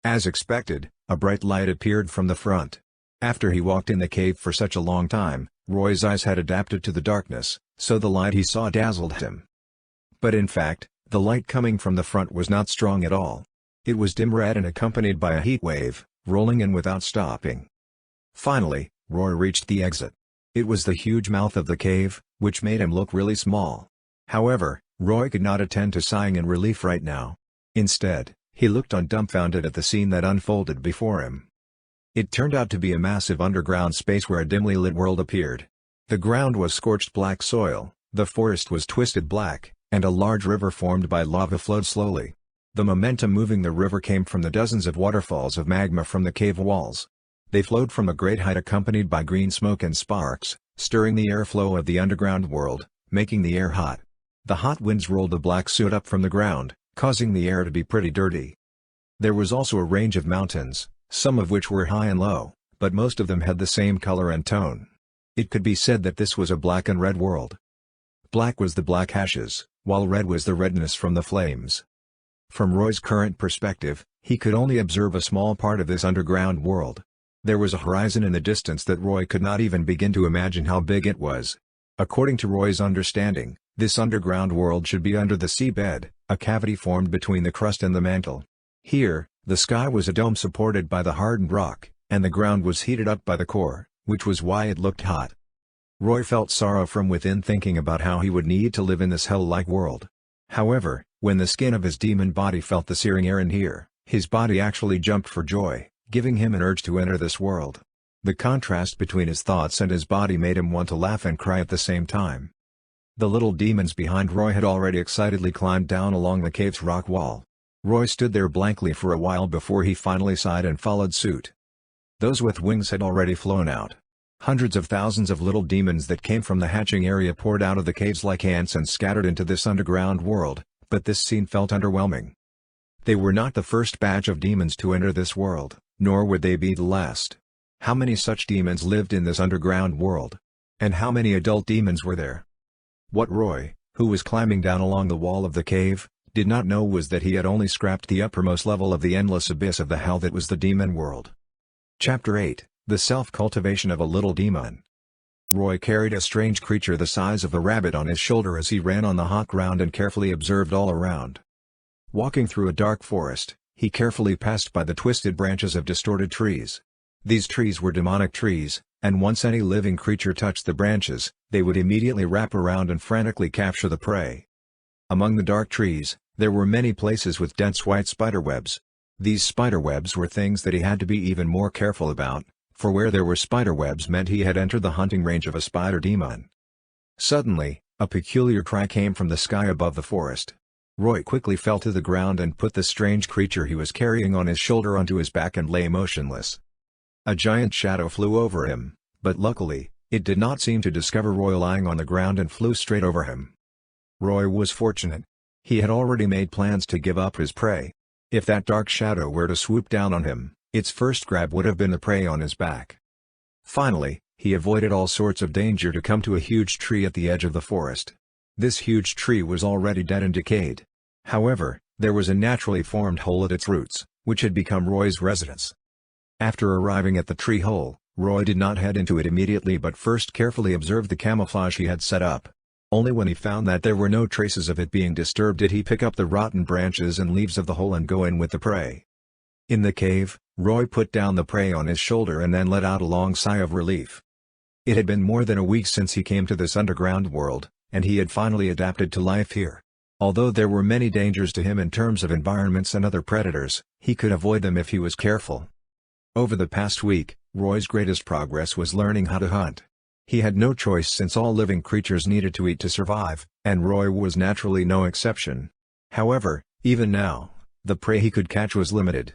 As expected, a bright light appeared from the front. After he walked in the cave for such a long time, Roy's eyes had adapted to the darkness, so the light he saw dazzled him. But in fact, the light coming from the front was not strong at all. It was dim red and accompanied by a heat wave, rolling in without stopping. Finally, Roy reached the exit. It was the huge mouth of the cave, which made him look really small. However, Roy could not attend to sighing in relief right now. Instead, he looked on dumbfounded at the scene that unfolded before him. It turned out to be a massive underground space where a dimly lit world appeared. The ground was scorched black soil, the forest was twisted black, and a large river formed by lava flowed slowly. The momentum moving the river came from the dozens of waterfalls of magma from the cave walls. They flowed from a great height accompanied by green smoke and sparks, stirring the airflow of the underground world, making the air hot. The hot winds rolled the black soot up from the ground, causing the air to be pretty dirty. There was also a range of mountains, some of which were high and low, but most of them had the same color and tone. It could be said that this was a black and red world. Black was the black ashes, while red was the redness from the flames. From Roy's current perspective, he could only observe a small part of this underground world. There was a horizon in the distance that Roy could not even begin to imagine how big it was. According to Roy's understanding, this underground world should be under the seabed, a cavity formed between the crust and the mantle. Here, the sky was a dome supported by the hardened rock, and the ground was heated up by the core, which was why it looked hot. Roy felt sorrow from within thinking about how he would need to live in this hell-like world. However, when the skin of his demon body felt the searing air in here, his body actually jumped for joy, giving him an urge to enter this world. The contrast between his thoughts and his body made him want to laugh and cry at the same time. The little demons behind Roy had already excitedly climbed down along the cave's rock wall. Roy stood there blankly for a while before he finally sighed and followed suit. Those with wings had already flown out. Hundreds of thousands of little demons that came from the hatching area poured out of the caves like ants and scattered into this underground world, but this scene felt underwhelming. They were not the first batch of demons to enter this world, nor would they be the last. How many such demons lived in this underground world? And how many adult demons were there? What Roy, who was climbing down along the wall of the cave, did not know was that he had only scrapped the uppermost level of the endless abyss of the hell that was the demon world. Chapter 8, The Self-Cultivation of a Little Demon. Roy carried a strange creature the size of a rabbit on his shoulder as he ran on the hot ground and carefully observed all around. Walking through a dark forest, he carefully passed by the twisted branches of distorted trees. These trees were demonic trees, and once any living creature touched the branches, they would immediately wrap around and frantically capture the prey. Among the dark trees, there were many places with dense white spiderwebs. These spiderwebs were things that he had to be even more careful about, for where there were spiderwebs meant he had entered the hunting range of a spider demon. Suddenly, a peculiar cry came from the sky above the forest. Roy quickly fell to the ground and put the strange creature he was carrying on his shoulder onto his back and lay motionless. A giant shadow flew over him, but luckily, it did not seem to discover Roy lying on the ground and flew straight over him. Roy was fortunate. He had already made plans to give up his prey. If that dark shadow were to swoop down on him, its first grab would have been the prey on his back. Finally, he avoided all sorts of danger to come to a huge tree at the edge of the forest. This huge tree was already dead and decayed. However, there was a naturally formed hole at its roots, which had become Roy's residence. After arriving at the tree hole, Roy did not head into it immediately but first carefully observed the camouflage he had set up. Only when he found that there were no traces of it being disturbed did he pick up the rotten branches and leaves of the hole and go in with the prey. In the cave, Roy put down the prey on his shoulder and then let out a long sigh of relief. It had been more than a week since he came to this underground world, and he had finally adapted to life here. Although there were many dangers to him in terms of environments and other predators, he could avoid them if he was careful. Over the past week, Roy's greatest progress was learning how to hunt. He had no choice since all living creatures needed to eat to survive, and Roy was naturally no exception. However, even now, the prey he could catch was limited.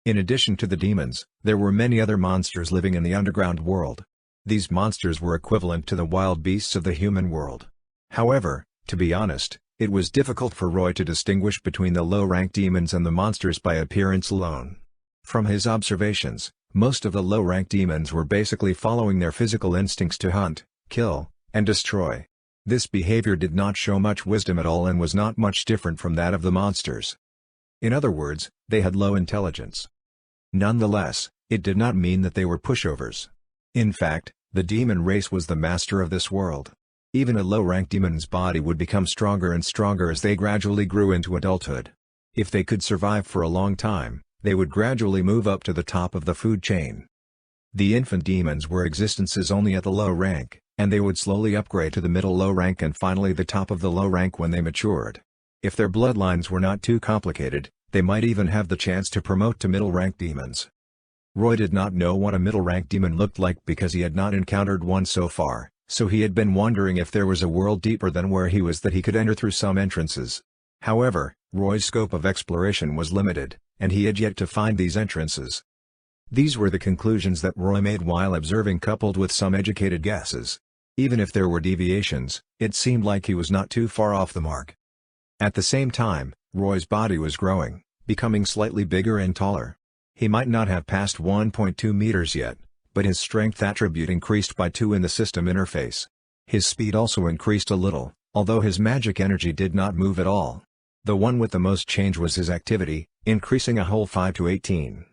In addition to the demons, there were many other monsters living in the underground world. These monsters were equivalent to the wild beasts of the human world. However, to be honest, it was difficult for Roy to distinguish between the low-rank demons and the monsters by appearance alone. From his observations, most of the low-rank demons were basically following their physical instincts to hunt, kill, and destroy. This behavior did not show much wisdom at all and was not much different from that of the monsters. In other words, they had low intelligence. Nonetheless, it did not mean that they were pushovers. In fact, the demon race was the master of this world. Even a low-rank demon's body would become stronger and stronger as they gradually grew into adulthood. If they could survive for a long time, they would gradually move up to the top of the food chain. The infant demons were existences only at the low rank, and they would slowly upgrade to the middle low rank and finally the top of the low rank when they matured. If their bloodlines were not too complicated, they might even have the chance to promote to middle rank demons. Roy did not know what a middle rank demon looked like because he had not encountered one so far, so he had been wondering if there was a world deeper than where he was that he could enter through some entrances. However, Roy's scope of exploration was limited, and he had yet to find these entrances. These were the conclusions that Roy made while observing, coupled with some educated guesses. Even if there were deviations, it seemed like he was not too far off the mark. At the same time, Roy's body was growing, becoming slightly bigger and taller. He might not have passed 1.2 meters yet, but his strength attribute increased by 2 in the system interface. His speed also increased a little, although his magic energy did not move at all. The one with the most change was his activity, increasing a whole 5 to 18.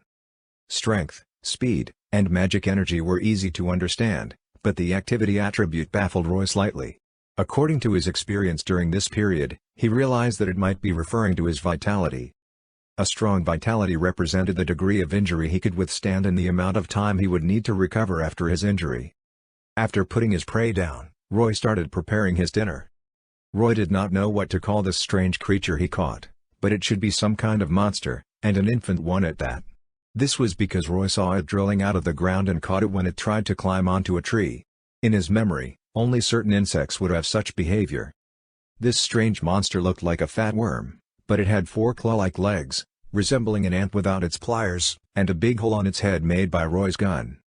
Strength, speed, and magic energy were easy to understand, but the activity attribute baffled Roy slightly. According to his experience during this period, he realized that it might be referring to his vitality. A strong vitality represented the degree of injury he could withstand and the amount of time he would need to recover after his injury. After putting his prey down, Roy started preparing his dinner. Roy did not know what to call this strange creature he caught, but it should be some kind of monster, and an infant one at that. This was because Roy saw it drilling out of the ground and caught it when it tried to climb onto a tree. In his memory, only certain insects would have such behavior. This strange monster looked like a fat worm, but it had 4 claw-like legs, resembling an ant without its pliers, and a big hole on its head made by Roy's gun.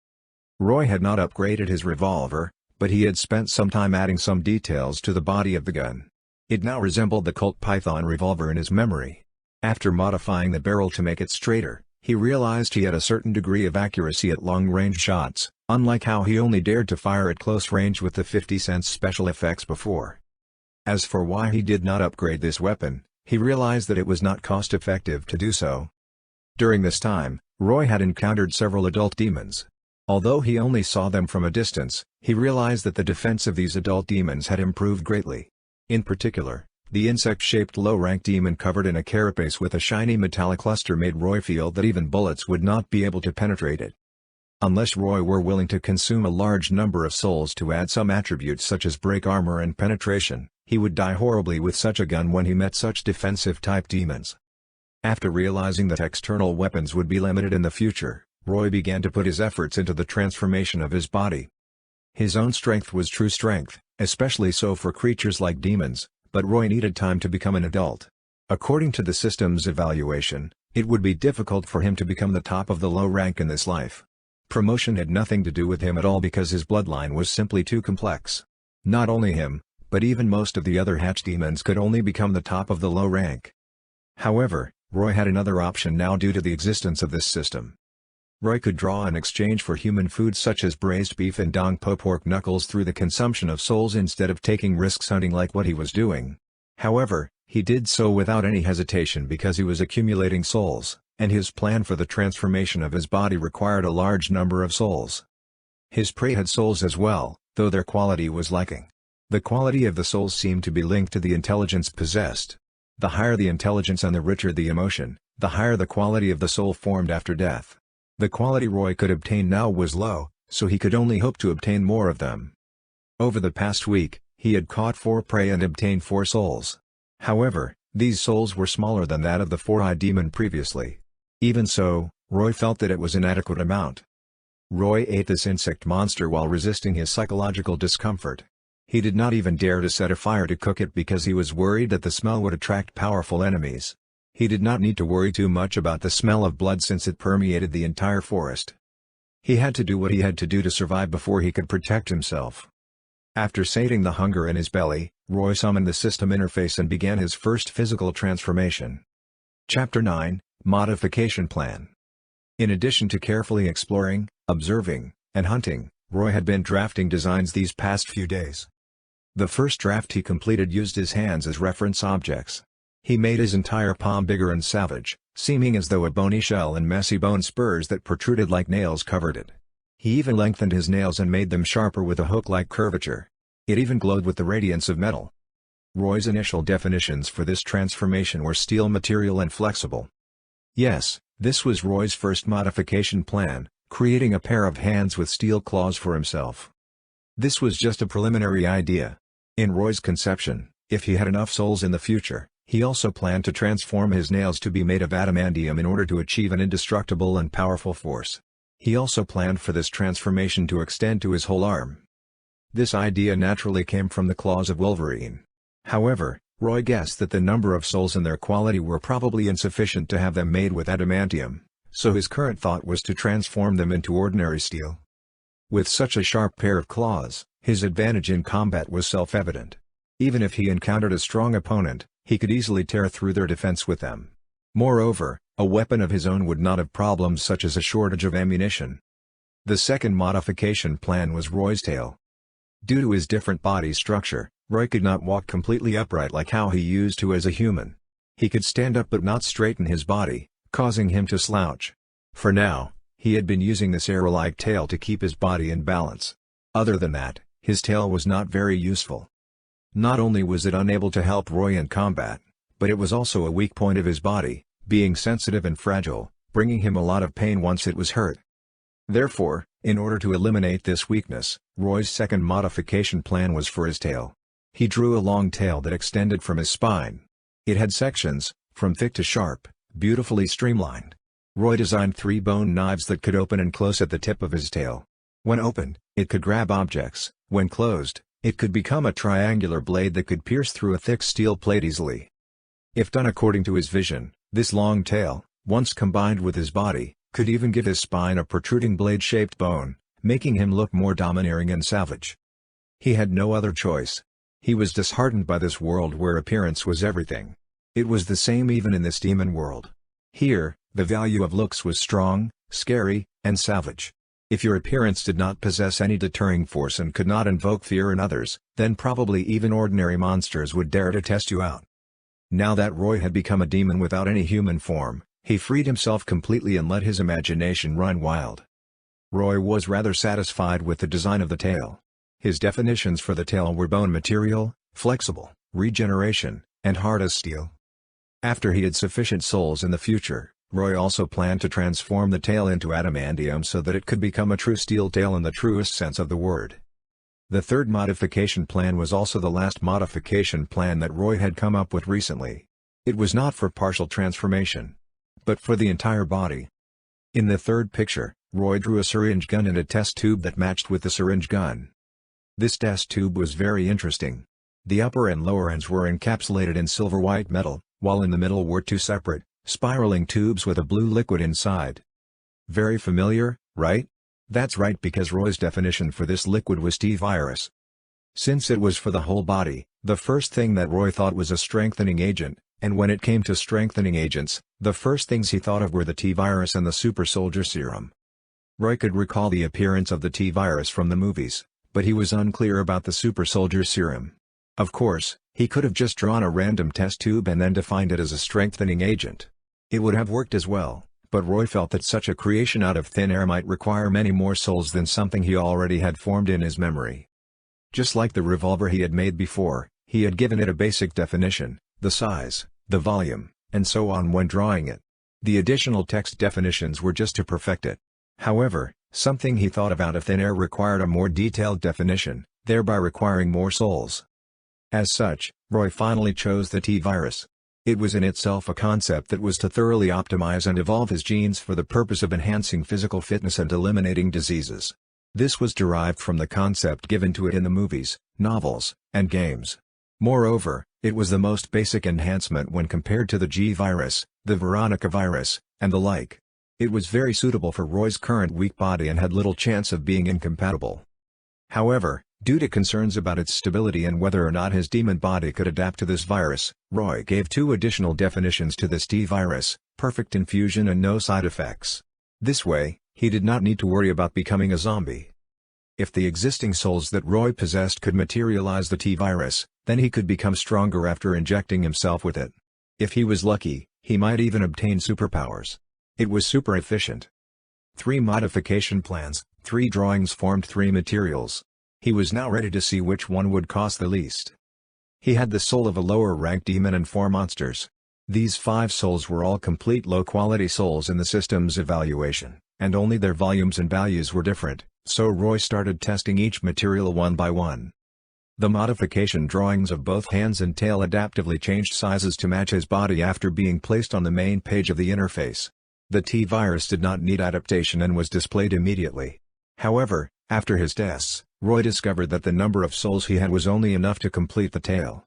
Roy had not upgraded his revolver, but he had spent some time adding some details to the body of the gun. It now resembled the Colt Python revolver in his memory. After modifying the barrel to make it straighter, he realized he had a certain degree of accuracy at long-range shots, unlike how he only dared to fire at close range with the 50-cent special effects before. As for why he did not upgrade this weapon, he realized that it was not cost-effective to do so. During this time, Roy had encountered several adult demons. Although he only saw them from a distance, he realized that the defense of these adult demons had improved greatly. In particular, the insect-shaped low-rank demon covered in a carapace with a shiny metallic luster made Roy feel that even bullets would not be able to penetrate it. Unless Roy were willing to consume a large number of souls to add some attributes such as break armor and penetration, he would die horribly with such a gun when he met such defensive-type demons. After realizing that external weapons would be limited in the future, Roy began to put his efforts into the transformation of his body. His own strength was true strength, especially so for creatures like demons, but Roy needed time to become an adult. According to the system's evaluation, it would be difficult for him to become the top of the low rank in this life. Promotion had nothing to do with him at all because his bloodline was simply too complex. Not only him, but even most of the other hatch demons could only become the top of the low rank. However, Roy had another option now due to the existence of this system. Roy could draw in exchange for human food such as braised beef and dong po pork knuckles through the consumption of souls instead of taking risks hunting like what he was doing. However, he did so without any hesitation because he was accumulating souls, and his plan for the transformation of his body required a large number of souls. His prey had souls as well, though their quality was lacking. The quality of the souls seemed to be linked to the intelligence possessed. The higher the intelligence and the richer the emotion, the higher the quality of the soul formed after death. The quality Roy could obtain now was low, so he could only hope to obtain more of them. Over the past week, he had caught 4 prey and obtained 4 souls. However, these souls were smaller than that of the 4-eyed demon previously. Even so, Roy felt that it was an adequate amount. Roy ate this insect monster while resisting his psychological discomfort. He did not even dare to set a fire to cook it because he was worried that the smell would attract powerful enemies. He did not need to worry too much about the smell of blood since it permeated the entire forest. He had to do what he had to do to survive before he could protect himself. After sating the hunger in his belly, Roy summoned the system interface and began his first physical transformation. Chapter 9, Modification Plan. In addition to carefully exploring, observing, and hunting, Roy had been drafting designs these past few days. The first draft he completed used his hands as reference objects. He made his entire palm bigger and savage, seeming as though a bony shell and messy bone spurs that protruded like nails covered it. He even lengthened his nails and made them sharper with a hook-like curvature. It even glowed with the radiance of metal. Roy's initial definitions for this transformation were steel material and flexible. Yes, this was Roy's first modification plan, creating a pair of hands with steel claws for himself. This was just a preliminary idea. In Roy's conception, if he had enough souls in the future, he also planned to transform his nails to be made of adamantium in order to achieve an indestructible and powerful force. He also planned for this transformation to extend to his whole arm. This idea naturally came from the claws of Wolverine. However, Roy guessed that the number of souls and their quality were probably insufficient to have them made with adamantium, so his current thought was to transform them into ordinary steel. With such a sharp pair of claws, his advantage in combat was self-evident. Even if he encountered a strong opponent, he could easily tear through their defense with them. Moreover, a weapon of his own would not have problems such as a shortage of ammunition. The second modification plan was Roy's tail. Due to his different body structure, Roy could not walk completely upright like how he used to as a human. He could stand up but not straighten his body, causing him to slouch. For now, he had been using this arrow-like tail to keep his body in balance. Other than that, his tail was not very useful. Not only was it unable to help Roy in combat, but it was also a weak point of his body, being sensitive and fragile, bringing him a lot of pain once it was hurt. Therefore, in order to eliminate this weakness, Roy's second modification plan was for his tail. He drew a long tail that extended from his spine. It had sections, from thick to sharp, beautifully streamlined. Roy designed 3 bone knives that could open and close at the tip of his tail. When opened, it could grab objects. When closed, it could become a triangular blade that could pierce through a thick steel plate easily. If done according to his vision, this long tail, once combined with his body, could even give his spine a protruding blade-shaped bone, making him look more domineering and savage. He had no other choice. He was disheartened by this world where appearance was everything. It was the same even in this demon world. Here, the value of looks was strong, scary, and savage. If your appearance did not possess any deterring force and could not invoke fear in others, then probably even ordinary monsters would dare to test you out. Now that Roy had become a demon without any human form, he freed himself completely and let his imagination run wild. Roy was rather satisfied with the design of the tail. His definitions for the tail were bone material, flexible, regeneration, and hard as steel. After he had sufficient souls in the future, Roy also planned to transform the tail into adamantium so that it could become a true steel tail in the truest sense of the word. The third modification plan was also the last modification plan that Roy had come up with recently. It was not for partial transformation, but for the entire body. In the third picture, Roy drew a syringe gun and a test tube that matched with the syringe gun. This test tube was very interesting. The upper and lower ends were encapsulated in silver-white metal, while in the middle were 2 separate, spiraling tubes with a blue liquid inside. Very familiar, right? That's right, because Roy's definition for this liquid was T-virus. Since it was for the whole body, the first thing that Roy thought was a strengthening agent, and when it came to strengthening agents, the first things he thought of were the T-virus and the super soldier serum. Roy could recall the appearance of the T-virus from the movies, but he was unclear about the super soldier serum. Of course, he could have just drawn a random test tube and then defined it as a strengthening agent. It would have worked as well, but Roy felt that such a creation out of thin air might require many more souls than something he already had formed in his memory. Just like the revolver he had made before, he had given it a basic definition, the size, the volume, and so on when drawing it. The additional text definitions were just to perfect it. However, something he thought of out of thin air required a more detailed definition, thereby requiring more souls. As such, Roy finally chose the T-virus. It was in itself a concept that was to thoroughly optimize and evolve his genes for the purpose of enhancing physical fitness and eliminating diseases. This was derived from the concept given to it in the movies, novels, and games. Moreover, it was the most basic enhancement when compared to the G virus, the Veronica virus, and the like. It was very suitable for Roy's current weak body and had little chance of being incompatible. However, due to concerns about its stability and whether or not his demon body could adapt to this virus, Roy gave 2 additional definitions to this T virus: perfect infusion and no side effects. This way, he did not need to worry about becoming a zombie. If the existing souls that Roy possessed could materialize the T virus, then he could become stronger after injecting himself with it. If he was lucky, he might even obtain superpowers. It was super efficient. 3 modification plans, 3 drawings formed 3 materials. He was now ready to see which one would cost the least. He had the soul of a lower-ranked demon and 4 monsters. These 5 souls were all complete low-quality souls in the system's evaluation, and only their volumes and values were different, so Roy started testing each material one by one. The modification drawings of both hands and tail adaptively changed sizes to match his body after being placed on the main page of the interface. The T-virus did not need adaptation and was displayed immediately. However, after his tests, Roy discovered that the number of souls he had was only enough to complete the tail.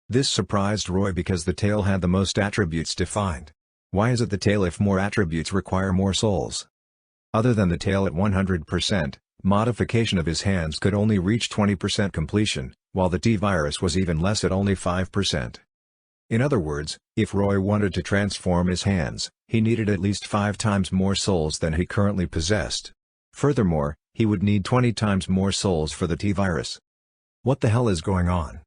This surprised Roy because the tail had the most attributes defined. Why is it the tail if more attributes require more souls? Other than the tail at 100%, modification of his hands could only reach 20% completion, while the T-virus was even less at only 5%. In other words, if Roy wanted to transform his hands, he needed at least 5 times more souls than he currently possessed. Furthermore, he would need 20 times more souls for the T-virus. What the hell is going on?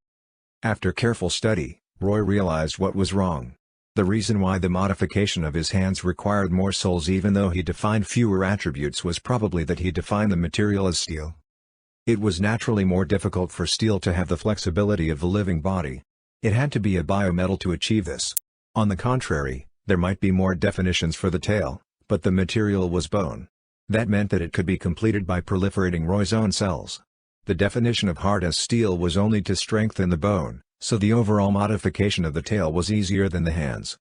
After careful study, Roy realized what was wrong. The reason why the modification of his hands required more souls even though he defined fewer attributes was probably that he defined the material as steel. It was naturally more difficult for steel to have the flexibility of the living body. It had to be a biometal to achieve this. On the contrary, there might be more definitions for the tail, but the material was bone. That meant that it could be completed by proliferating Roy's own cells. The definition of hard as steel was only to strengthen the bone, so the overall modification of the tail was easier than the hands.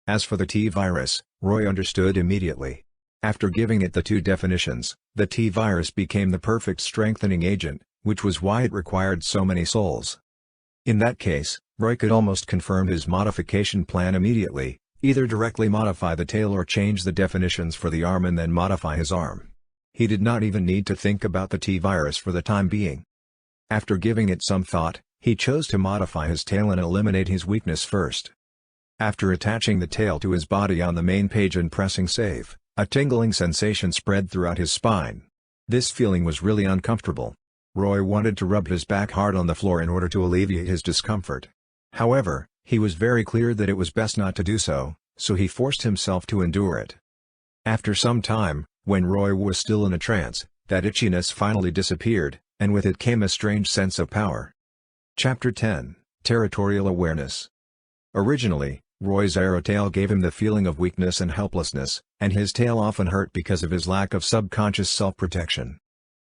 As for the T-virus, Roy understood immediately. After giving it the 2 definitions, the T-virus became the perfect strengthening agent, which was why it required so many souls. In that case, Roy could almost confirm his modification plan immediately, either directly modify the tail or change the definitions for the arm and then modify his arm. He did not even need to think about the T-virus for the time being. After giving it some thought, he chose to modify his tail and eliminate his weakness first. After attaching the tail to his body on the main page and pressing save, a tingling sensation spread throughout his spine. This feeling was really uncomfortable. Roy wanted to rub his back hard on the floor in order to alleviate his discomfort. However, he was very clear that it was best not to do so, so he forced himself to endure it. After some time, when Roy was still in a trance, that itchiness finally disappeared, and with it came a strange sense of power. Chapter 10, Territorial Awareness. Originally, Roy's arrow tail gave him the feeling of weakness and helplessness, and his tail often hurt because of his lack of subconscious self-protection.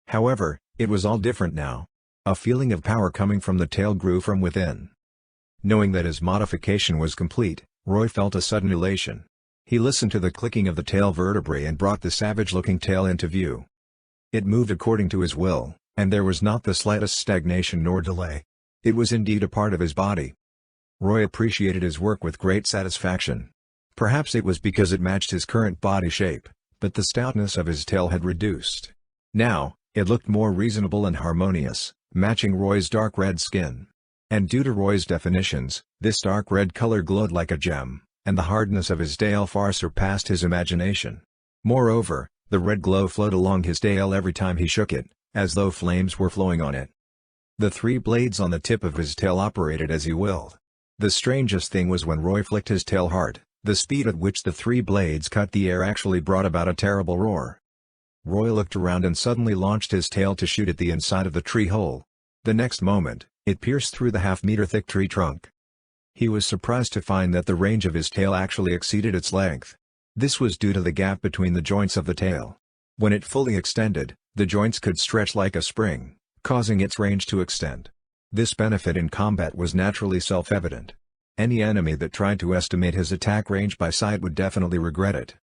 However, it was all different now. A feeling of power coming from the tail grew from within. Knowing that his modification was complete, Roy felt a sudden elation. He listened to the clicking of the tail vertebrae and brought the savage-looking tail into view. It moved according to his will, and there was not the slightest stagnation nor delay. It was indeed a part of his body. Roy appreciated his work with great satisfaction. Perhaps it was because it matched his current body shape, but the stoutness of his tail had reduced. Now, it looked more reasonable and harmonious, matching Roy's dark red skin. And due to Roy's definitions, this dark red color glowed like a gem, and the hardness of his tail far surpassed his imagination. Moreover, the red glow flowed along his tail every time he shook it, as though flames were flowing on it. The 3 blades on the tip of his tail operated as he willed. The strangest thing was when Roy flicked his tail hard, the speed at which the 3 blades cut the air actually brought about a terrible roar. Roy looked around and suddenly launched his tail to shoot at the inside of the tree hole. The next moment, it pierced through the half-meter-thick tree trunk. He was surprised to find that the range of his tail actually exceeded its length. This was due to the gap between the joints of the tail. When it fully extended, the joints could stretch like a spring, causing its range to extend. This benefit in combat was naturally self-evident. Any enemy that tried to estimate his attack range by sight would definitely regret it.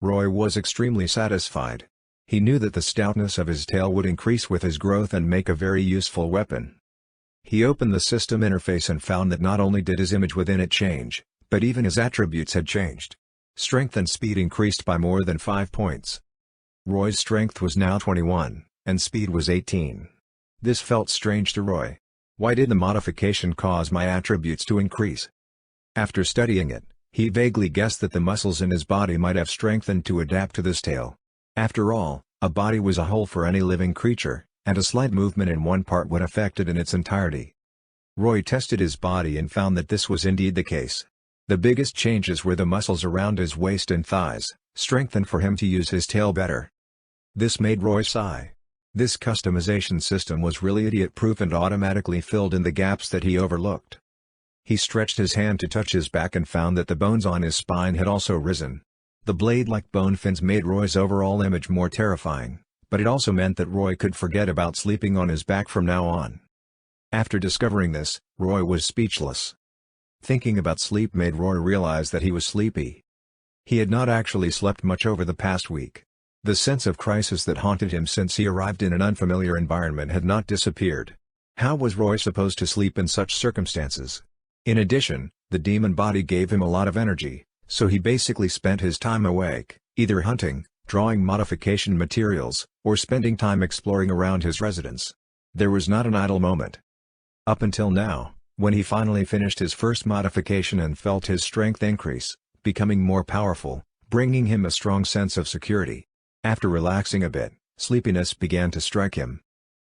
Roy was extremely satisfied. He knew that the stoutness of his tail would increase with his growth and make a very useful weapon. He opened the system interface and found that not only did his image within it change, but even his attributes had changed. Strength and speed increased by more than 5 points. Roy's strength was now 21, and speed was 18. This felt strange to Roy. Why did the modification cause my attributes to increase? After studying it, he vaguely guessed that the muscles in his body might have strengthened to adapt to this tail. After all, a body was a whole for any living creature, and a slight movement in one part would affect it in its entirety. Roy tested his body and found that this was indeed the case. The biggest changes were the muscles around his waist and thighs, strengthened for him to use his tail better. This made Roy sigh. This customization system was really idiot-proof and automatically filled in the gaps that he overlooked. He stretched his hand to touch his back and found that the bones on his spine had also risen. The blade-like bone fins made Roy's overall image more terrifying, but it also meant that Roy could forget about sleeping on his back from now on. After discovering this, Roy was speechless. Thinking about sleep made Roy realize that he was sleepy. He had not actually slept much over the past week. The sense of crisis that haunted him since he arrived in an unfamiliar environment had not disappeared. How was Roy supposed to sleep in such circumstances? In addition, the demon body gave him a lot of energy, so he basically spent his time awake, either hunting, drawing modification materials, or spending time exploring around his residence. There was not an idle moment. Up until now, when he finally finished his first modification and felt his strength increase, becoming more powerful, bringing him a strong sense of security. After relaxing a bit, sleepiness began to strike him.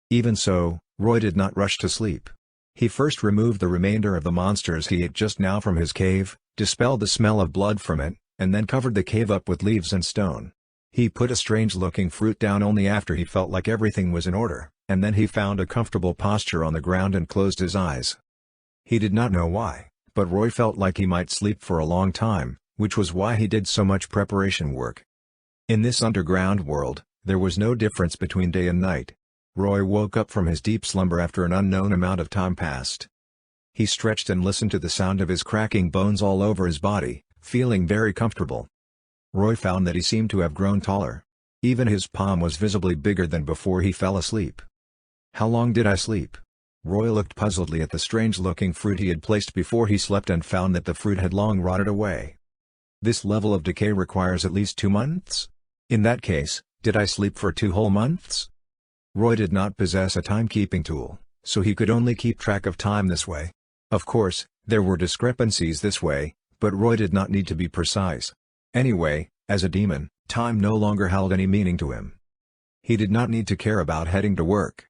Even so, Roy did not rush to sleep. He first removed the remainder of the monsters he ate just now from his cave, dispelled the smell of blood from it, and then covered the cave up with leaves and stone. He put a strange-looking fruit down only after he felt like everything was in order, and then he found a comfortable posture on the ground and closed his eyes. He did not know why, but Roy felt like he might sleep for a long time, which was why he did so much preparation work. In this underground world, there was no difference between day and night. Roy woke up from his deep slumber after an unknown amount of time passed. He stretched and listened to the sound of his cracking bones all over his body, feeling very comfortable. Roy found that he seemed to have grown taller. Even his palm was visibly bigger than before he fell asleep. How long did I sleep? Roy looked puzzledly at the strange-looking fruit he had placed before he slept and found that the fruit had long rotted away. This level of decay requires at least 2 months? In that case, did I sleep for 2 whole months? Roy did not possess a timekeeping tool, so he could only keep track of time this way. Of course, there were discrepancies this way, but Roy did not need to be precise. Anyway, as a demon, time no longer held any meaning to him. He did not need to care about heading to work.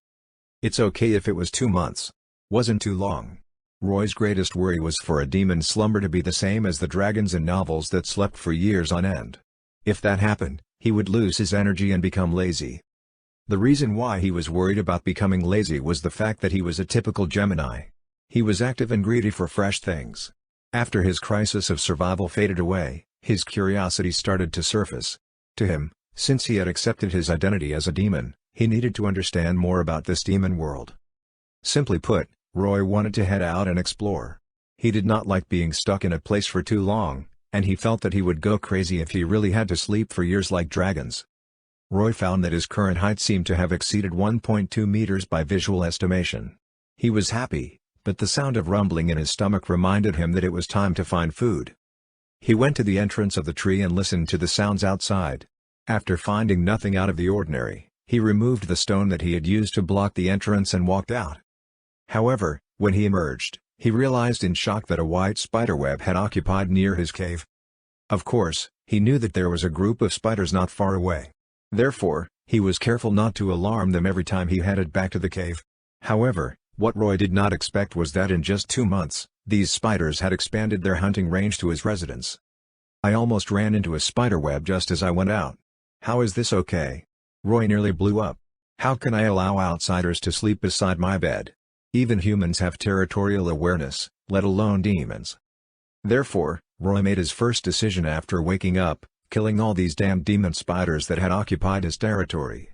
It's okay if it was 2 months. Wasn't too long. Roy's greatest worry was for a demon's slumber to be the same as the dragons in novels that slept for years on end. If that happened, he would lose his energy and become lazy. The reason why he was worried about becoming lazy was the fact that he was a typical Gemini. He was active and greedy for fresh things. After his crisis of survival faded away, his curiosity started to surface. To him, since he had accepted his identity as a demon, he needed to understand more about this demon world. Simply put, Roy wanted to head out and explore. He did not like being stuck in a place for too long, and he felt that he would go crazy if he really had to sleep for years like dragons. Roy found that his current height seemed to have exceeded 1.2 meters by visual estimation. He was happy, but the sound of rumbling in his stomach reminded him that it was time to find food. He went to the entrance of the tree and listened to the sounds outside. After finding nothing out of the ordinary, he removed the stone that he had used to block the entrance and walked out. However, when he emerged, he realized in shock that a white spiderweb had occupied near his cave. Of course, he knew that there was a group of spiders not far away. Therefore, he was careful not to alarm them every time he headed back to the cave. However, what Roy did not expect was that in just 2 months, these spiders had expanded their hunting range to his residence. I almost ran into a spiderweb just as I went out. How is this okay? Roy nearly blew up. How can I allow outsiders to sleep beside my bed? Even humans have territorial awareness, let alone demons. Therefore, Roy made his first decision after waking up, killing all these damned demon spiders that had occupied his territory.